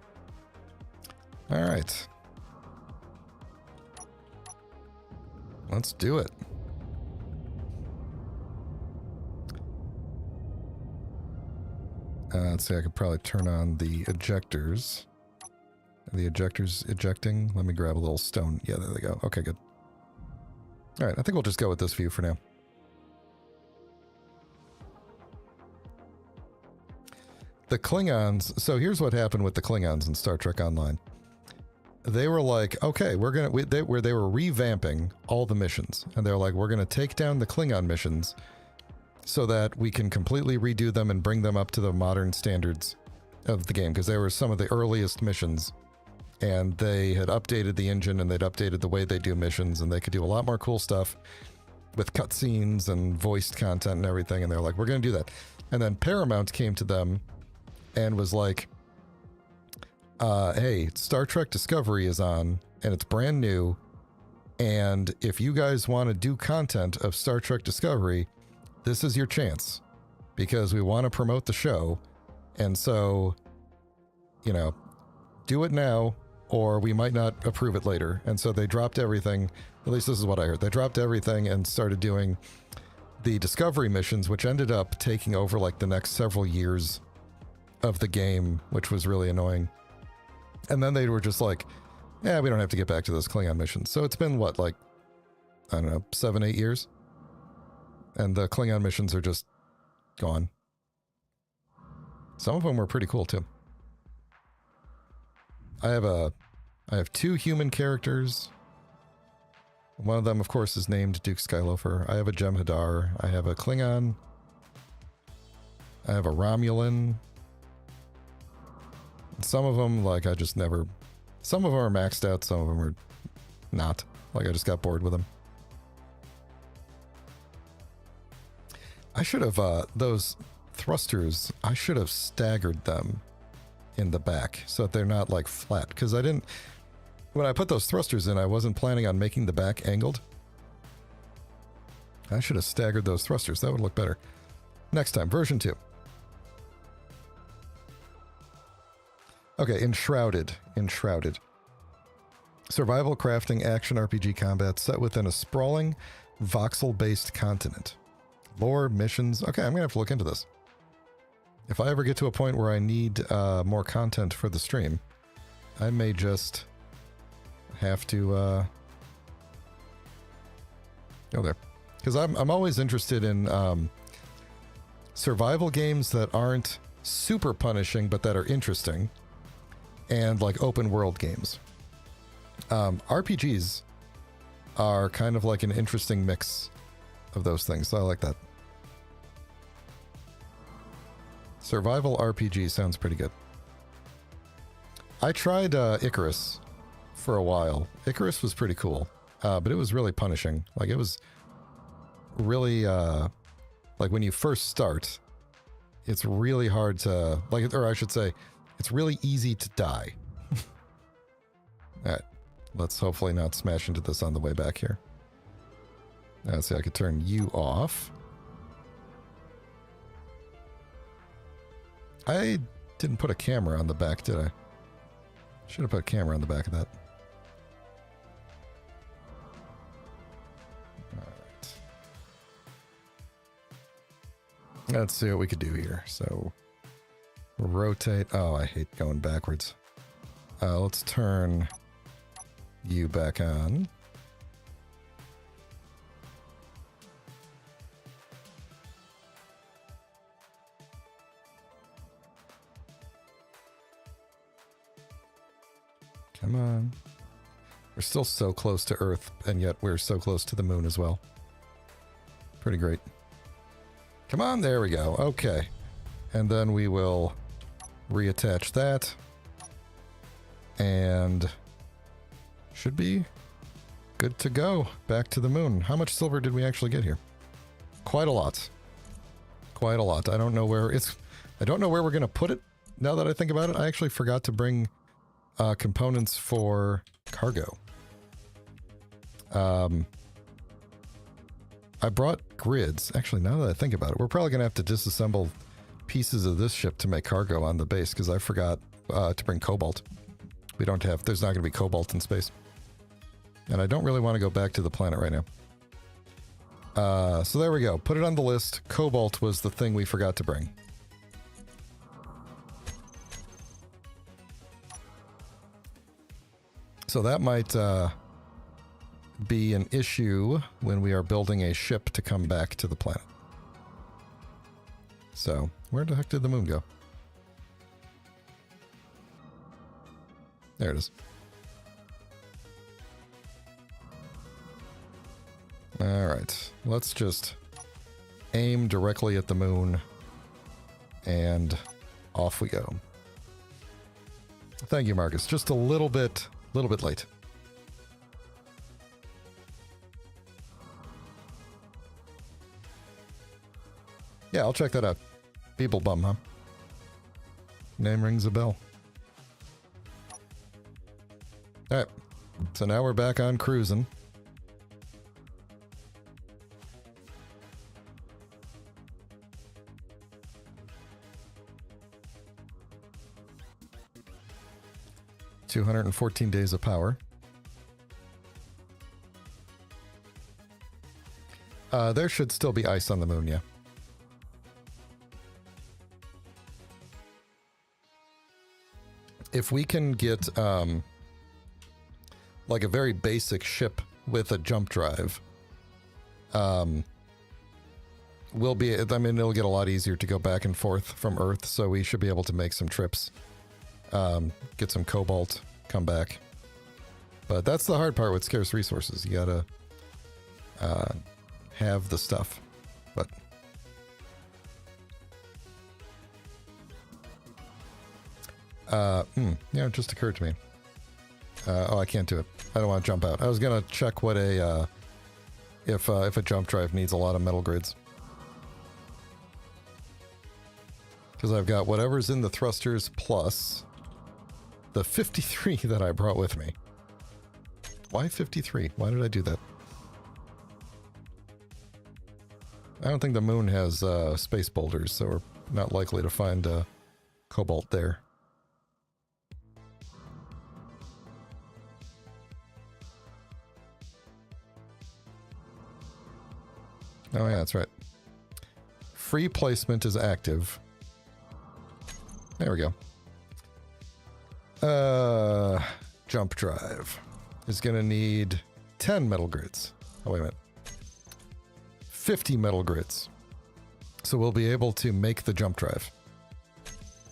All right. Let's do it. Let's see, I could probably turn on the ejectors. Are the ejectors ejecting? Let me grab a little stone. Yeah, there they go. Okay, good. All right, I think we'll just go with this view for now. The Klingons, so here's what happened with the Klingons in Star Trek Online. They were like, okay, they were revamping all the missions. And they're like, we're going to take down the Klingon missions so that we can completely redo them and bring them up to the modern standards of the game. Because they were some of the earliest missions. And they had updated the engine and they'd updated the way they do missions. And they could do a lot more cool stuff with cutscenes and voiced content and everything. And they're like, we're going to do that. And then Paramount came to them and was like, hey, Star Trek Discovery is on, and it's brand new, and if you guys want to do content of Star Trek Discovery, this is your chance, because we want to promote the show, and so, you know, do it now, or we might not approve it later. And so they dropped everything, at least this is what I heard, they dropped everything and started doing the Discovery missions, which ended up taking over like the next several years of the game, which was really annoying. And then they were just like, yeah, we don't have to get back to those Klingon missions. So it's been, what, like, I don't know, 7, 8 years? And the Klingon missions are just gone. Some of them were pretty cool, too. I have 2 human characters. One of them, of course, is named Duke Skyloafer. I have a Jem'Hadar. I have a Klingon. I have a Romulan. Some of them, like, I just never... Some of them are maxed out, some of them are not. Like, I just got bored with them. I should have, those thrusters, I should have staggered them in the back so that they're not, like, flat. Because I didn't... When I put those thrusters in, I wasn't planning on making the back angled. I should have staggered those thrusters. That would look better. Next time, version 2. Okay, Enshrouded. Enshrouded. Survival crafting action RPG combat set within a sprawling, voxel-based continent. Lore, missions... Okay, I'm going to have to look into this. If I ever get to a point where I need more content for the stream, I may just have to go there. Because I'm always interested in survival games that aren't super punishing, but that are interesting. And like open world games. RPGs are kind of like an interesting mix of those things. So I like that. Survival RPG sounds pretty good. I tried Icarus for a while. Icarus was pretty cool, but it was really punishing. Like, it was really, like, when you first start, it's really hard to, like, or I should say, it's really easy to die. Alright, let's hopefully not smash into this on the way back here. Let's see, I could turn you off. I didn't put a camera on the back, did I? Should have put a camera on the back of that. Alright. Let's see what we could do here. So, rotate. Oh, I hate going backwards. Let's turn you back on. Come on. We're still so close to Earth, and yet we're so close to the moon as well. Pretty great. Come on, there we go. Okay. And then we will reattach that. And should be good to go. Back to the moon. How much silver did we actually get here? Quite a lot. Quite a lot. I don't know where we're going to put it now that I think about it. I actually forgot to bring components for cargo. I brought grids. Actually, now that I think about it, we're probably going to have to disassemble pieces of this ship to make cargo on the base, because I forgot to bring cobalt. There's not going to be cobalt in space. And I don't really want to go back to the planet right now. So there we go. Put it on the list. Cobalt was the thing we forgot to bring. So that might be an issue when we are building a ship to come back to the planet. So, where the heck did the moon go? There it is. Alright, let's just aim directly at the moon, and off we go. Thank you, Marcus. Just a little bit late. Yeah, I'll check that out. People bum, huh? Name rings a bell. Alright. So now we're back on cruising. $214 days of power. There should still be ice on the moon, yeah. If we can get, like a very basic ship with a jump drive, we'll be, I mean, it'll get a lot easier to go back and forth from Earth, so we should be able to make some trips, get some cobalt, come back. But that's the hard part with scarce resources. You gotta have the stuff. But yeah, it just occurred to me. Oh, I can't do it. I don't want to jump out. I was gonna check what a if a jump drive needs a lot of metal grids, because I've got whatever's in the thrusters plus the 53 that I brought with me. Why 53? Why did I do that? I don't think the moon has space boulders, so we're not likely to find cobalt there. Oh yeah, that's right. Free placement is active. There we go. Jump drive is gonna need 10 metal grids. Oh, wait a minute. 50 metal grids. So we'll be able to make the jump drive.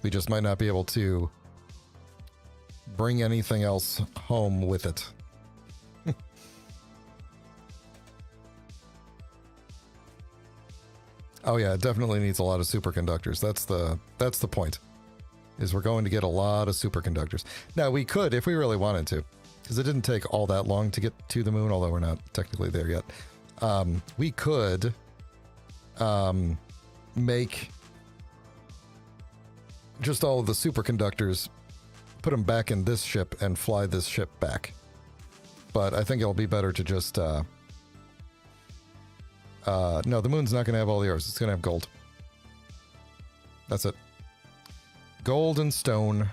We just might not be able to bring anything else home with it. Oh yeah, it definitely needs a lot of superconductors. That's the point. Is we're going to get a lot of superconductors. Now we could, if we really wanted to, because it didn't take all that long to get to the moon, although we're not technically there yet. We could make just all of the superconductors, put them back in this ship and fly this ship back. But I think it'll be better to just no, the moon's not going to have all the ores. It's going to have gold. That's it. Gold and stone.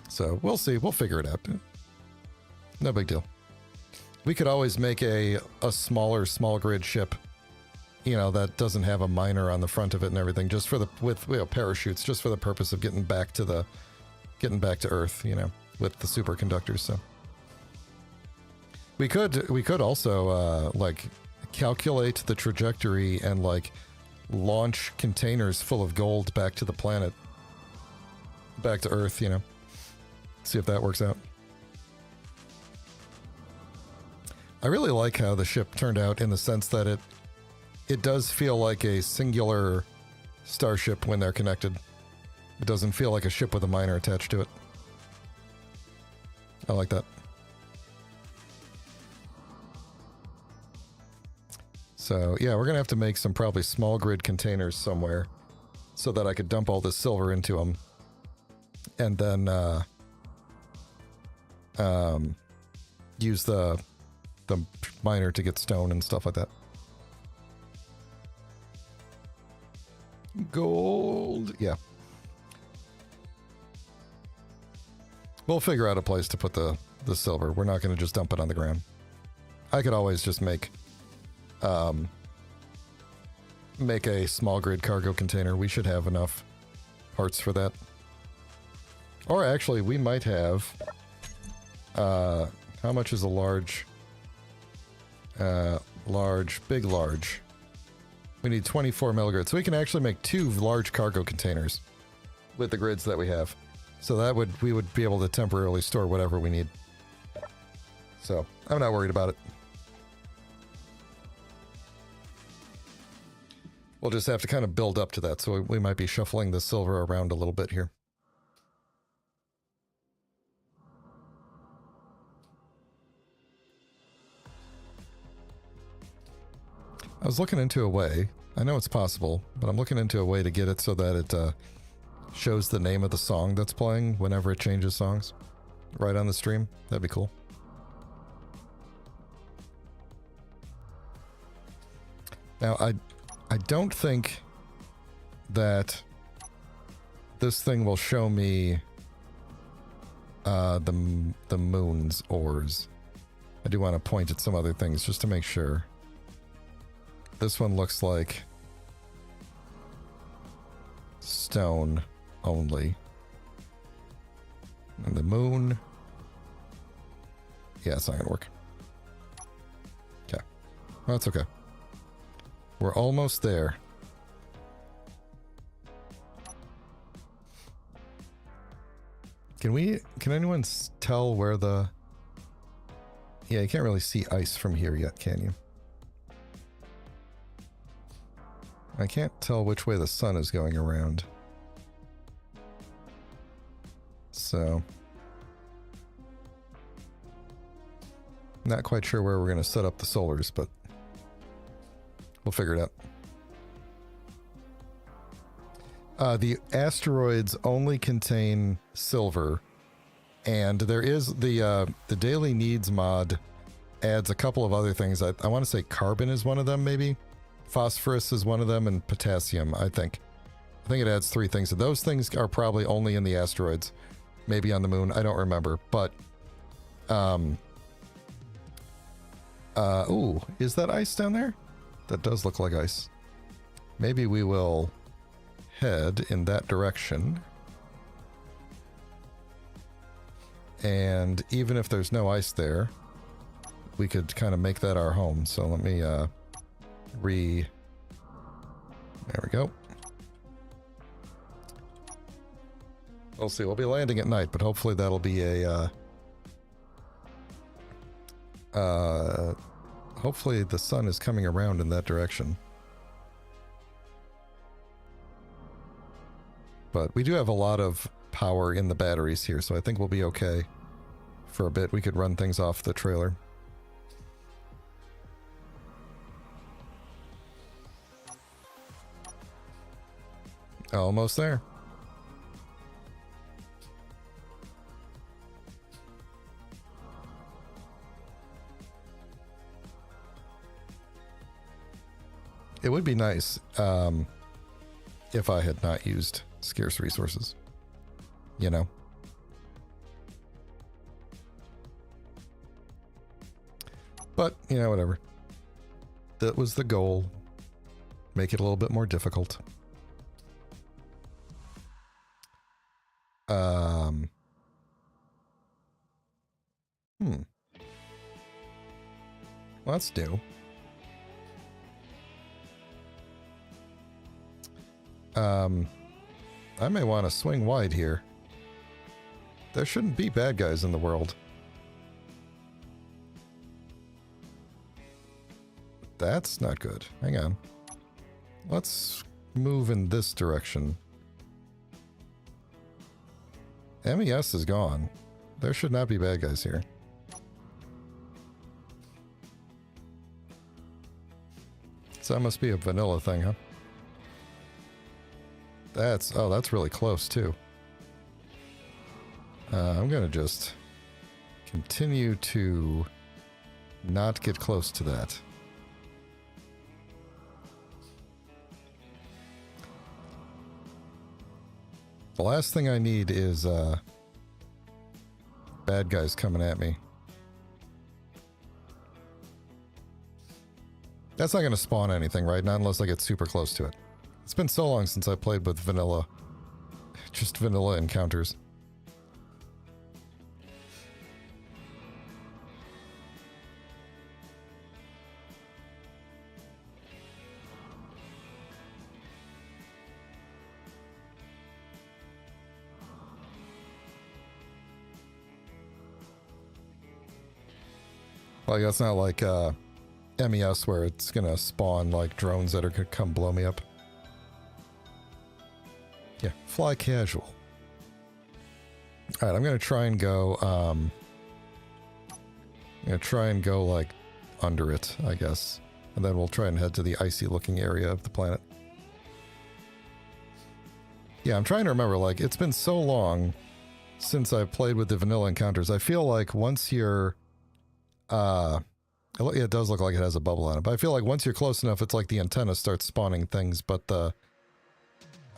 So we'll see. We'll figure it out. No big deal. We could always make a smaller small grid ship, you know, that doesn't have a miner on the front of it and everything, just for the, with, you know, parachutes, just for the purpose of getting back to Earth, you know, with the superconductors. So we could also like calculate the trajectory and like launch containers full of gold back to the planet, back to Earth, you know, see if that works out. I really like how the ship turned out in the sense that it does feel like a singular starship when they're connected. It doesn't feel like a ship with a miner attached to it. I like that. So yeah, we're gonna have to make some probably small grid containers somewhere so that I could dump all this silver into them and then use the miner to get stone and stuff like that. Gold, yeah. We'll figure out a place to put the silver. We're not going to just dump it on the ground. I could always just make a small grid cargo container. We should have enough parts for that. Or actually, we might have... how much is a large... big large? We need 24 metal grids. So we can actually make 2 large cargo containers with the grids that we have. So that we would be able to temporarily store whatever we need. So I'm not worried about it. We'll just have to kind of build up to that. So we might be shuffling the silver around a little bit here. I was looking into a way I know it's possible, but I'm looking into a way to get it so that it shows the name of the song that's playing whenever it changes songs right on the stream. That'd be cool. Now, I don't think that this thing will show me the moon's ores. I do want to point at some other things just to make sure. This one looks like stone only. And the moon... Yeah, it's not going to work. Okay. Well, that's okay. We're almost there. Can anyone tell where the... Yeah, you can't really see ice from here yet, can you? I can't tell which way the sun is going around. So... Not quite sure where we're going to set up the solars, but we'll figure it out. The asteroids only contain silver, and there is the daily needs mod adds a couple of other things. I want to say carbon is one of them, maybe. Phosphorus is one of them, and potassium, I think. I think it adds 3 things. So those things are probably only in the asteroids. Maybe on the moon. I don't remember. But, ooh, is that ice down there? That does look like ice. Maybe we will head in that direction. And even if there's no ice there, we could kind of make that our home. So let me, there we go. We'll see. We'll be landing at night, but hopefully that'll be a, hopefully the sun is coming around in that direction. But we do have a lot of power in the batteries here, so I think we'll be okay for a bit. We could run things off the trailer. Almost there. It would be nice if I had not used scarce resources, you know? But, you know, whatever. That was the goal. Make it a little bit more difficult. Well, that's new. I may want to swing wide here. There shouldn't be bad guys in the world. That's not good. Hang on. Let's move in this direction. MES is gone. There should not be bad guys here. So that must be a vanilla thing, huh? That's really close too. I'm gonna just continue to not get close to that. The last thing I need is bad guys coming at me. That's not going to spawn anything, right? Not unless I get super close to it. It's been so long since I played with vanilla. Just vanilla encounters. Well, yeah, it's not like MES where it's gonna spawn like drones that are gonna come blow me up. Yeah, fly casual. Alright, I'm gonna try and go like under it, I guess. And then we'll try and head to the icy looking area of the planet. Yeah, I'm trying to remember, like, it's been so long since I've played with the vanilla encounters. I feel like once you're, it does look like it has a bubble on it, but I feel like once you're close enough, it's like the antenna starts spawning things, but the,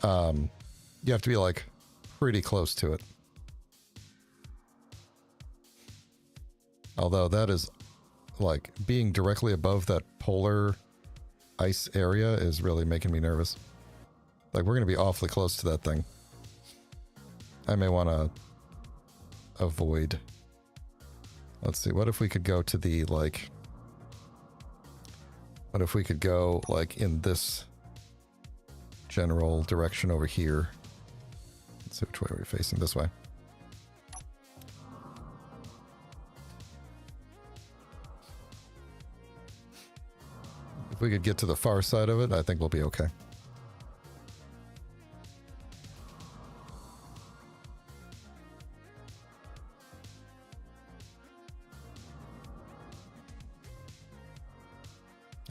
you have to be, like, pretty close to it. Although that is, like, being directly above that polar ice area is really making me nervous. Like, we're going to be awfully close to that thing. I may want to avoid. Let's see, what if we could go to the, like... What if we could go, like, in this general direction over here? Let's see which way we're facing. This way. If we could get to the far side of it, I think we'll be okay.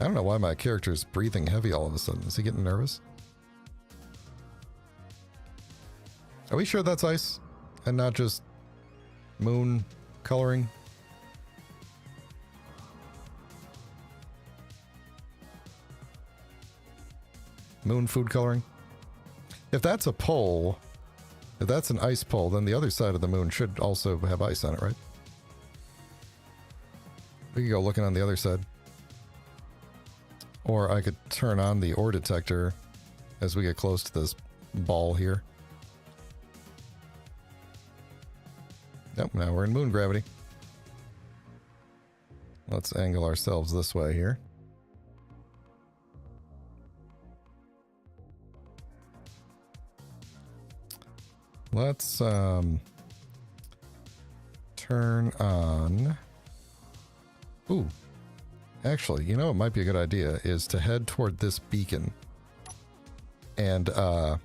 I don't know why my character's breathing heavy all of a sudden. Is he getting nervous? Are we sure that's ice and not just moon coloring? Moon food coloring? If that's a pole, if that's an ice pole, then the other side of the moon should also have ice on it, right? We could go looking on the other side. Or I could turn on the ore detector as we get close to this ball here. Nope, now we're in moon gravity. Let's angle ourselves this way here. Let's turn on... Ooh. Actually, you know what might be a good idea is to head toward this beacon and have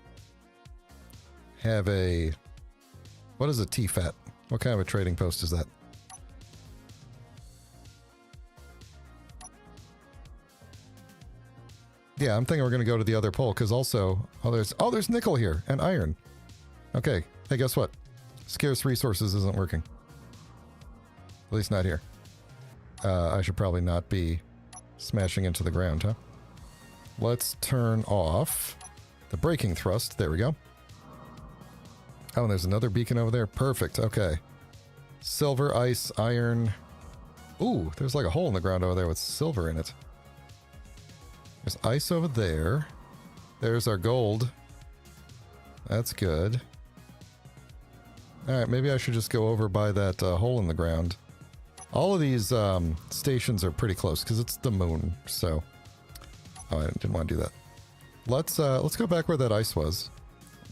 a... What is a TFAT? What kind of a trading post is that? Yeah, I'm thinking we're going to go to the other pole because also... there's nickel here and iron. Okay, hey, guess what? Scarce resources isn't working. At least not here. I should probably not be smashing into the ground, huh? Let's turn off the braking thrust. There we go. Oh, and there's another beacon over there. Perfect. Okay. Silver, ice, iron. Ooh, there's like a hole in the ground over there with silver in it. There's ice over there. There's our gold. That's good. Alright, maybe I should just go over by that hole in the ground. All of these stations are pretty close because it's the moon, so... Oh, I didn't want to do that. Let's go back where that ice was.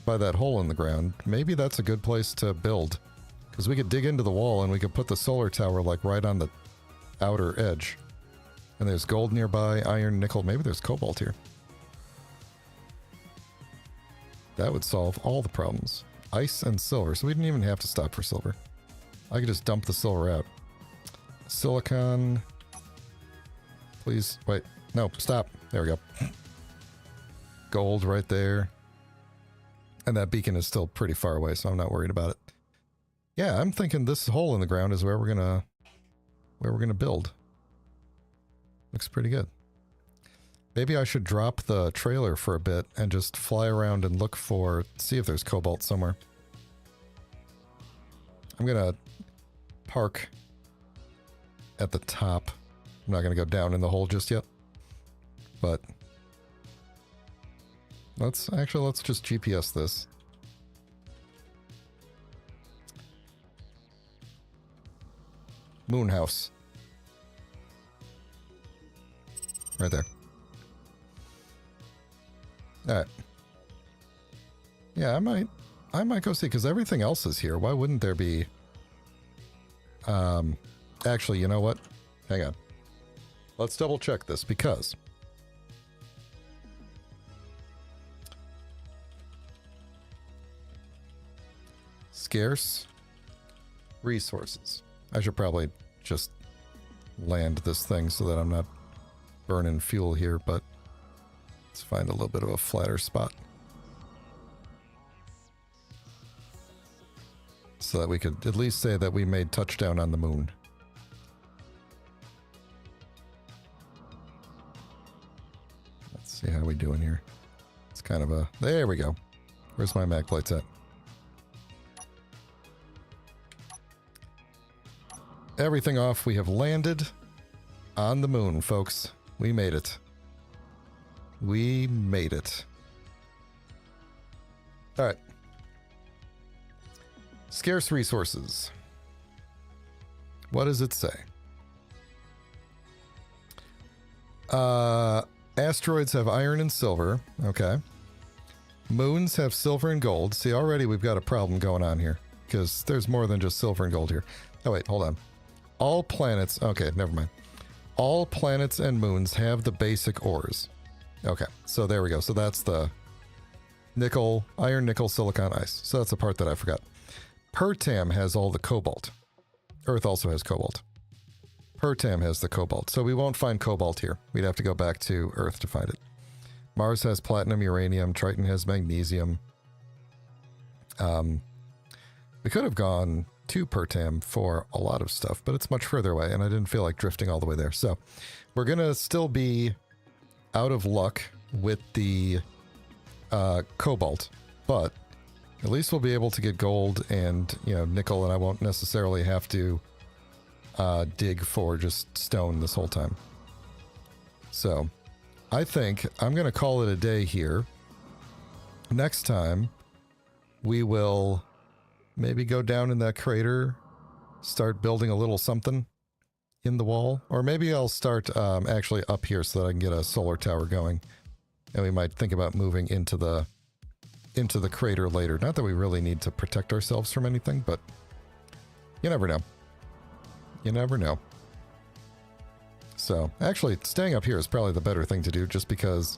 By that hole in the ground. Maybe that's a good place to build. Because we could dig into the wall and we could put the solar tower like right on the outer edge. And there's gold nearby, iron, nickel. Maybe there's cobalt here. That would solve all the problems. Ice and silver, so we didn't even have to stop for silver. I could just dump the silver out. Silicon. Please, wait. No, stop. There we go. Gold right there. And that beacon is still pretty far away, so I'm not worried about it. Yeah, I'm thinking this hole in the ground is where we're gonna build. Looks pretty good. Maybe I should drop the trailer for a bit and just fly around and look for, see if there's cobalt somewhere. I'm gonna park at the top. I'm not gonna go down in the hole just yet. But let's just GPS this. Moon house. Right there. Alright. Yeah, I might go see, because everything else is here. Why wouldn't there be... Actually, you know what? Hang on. Let's double check this, because... Scarce resources. I should probably just land this thing so that I'm not burning fuel here, but let's find a little bit of a flatter spot. So that we could at least say that we made touchdown on the moon. Let's see how we doing here. It's kind of a... There we go. Where's my mag plates at? Everything off. We have landed on the moon, folks. We made it. We made it. All right. Scarce resources. What does it say? Asteroids have iron and silver. Okay. Moons have silver and gold. See, already we've got a problem going on here, because there's more than just silver and gold here. Oh, wait, hold on. All planets... Okay, never mind. All planets and moons have the basic ores. Okay, so there we go. So that's the nickel, iron, nickel, silicon, ice. So that's the part that I forgot. Pertam has all the cobalt. Earth also has cobalt. Pertam has the cobalt. So we won't find cobalt here. We'd have to go back to Earth to find it. Mars has platinum, uranium. Triton has magnesium. We could have gone to Pertam for a lot of stuff, but it's much further away, and I didn't feel like drifting all the way there. So we're going to still be out of luck with the cobalt, but at least we'll be able to get gold and, you know, nickel, and I won't necessarily have to dig for just stone this whole time. So I think I'm going to call it a day here. Next time, we will maybe go down in that crater, start building a little something in the wall. Or maybe I'll start actually up here so that I can get a solar tower going. And we might think about moving into the crater later. Not that we really need to protect ourselves from anything, but you never know. You never know. So, actually, staying up here is probably the better thing to do, just because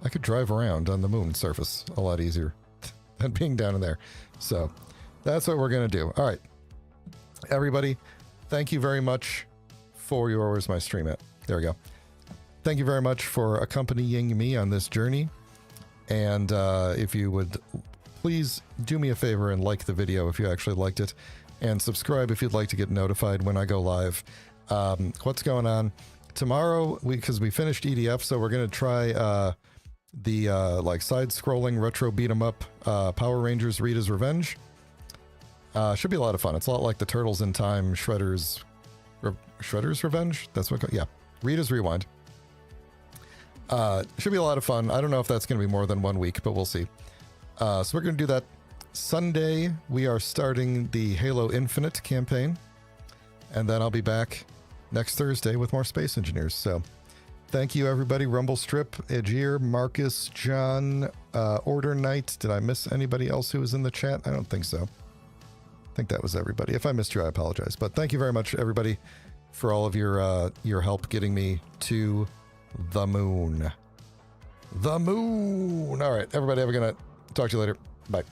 I could drive around on the moon surface a lot easier than being down in there. So, that's what we're going to do. All right. Everybody, thank you very much for your... Where's my stream at? There we go. Thank you very much for accompanying me on this journey. And if you would please do me a favor and like the video if you actually liked it. And subscribe if you'd like to get notified when I go live. What's going on? Tomorrow, because we finished EDF, so we're going to try the like side-scrolling retro beat-em-up Power Rangers Rita's Revenge. Should be a lot of fun. It's a lot like the Turtles in Time Shredder's Revenge? That's what... Yeah. Rita's Rewind. Should be a lot of fun. I don't know if that's going to be more than 1 week, but we'll see. So we're going to do that. Sunday, we are starting the Halo Infinite campaign. And then I'll be back next Thursday with more Space Engineers. So thank you, everybody. Rumble Strip, Ajir, Marcus, John, Order Knight. Did I miss anybody else who was in the chat? I don't think so. I think that was everybody. If I missed you, I apologize. But thank you very much, everybody, for all of your help getting me to the moon. The moon! All right, everybody, have a good night. Talk to you later. Bye.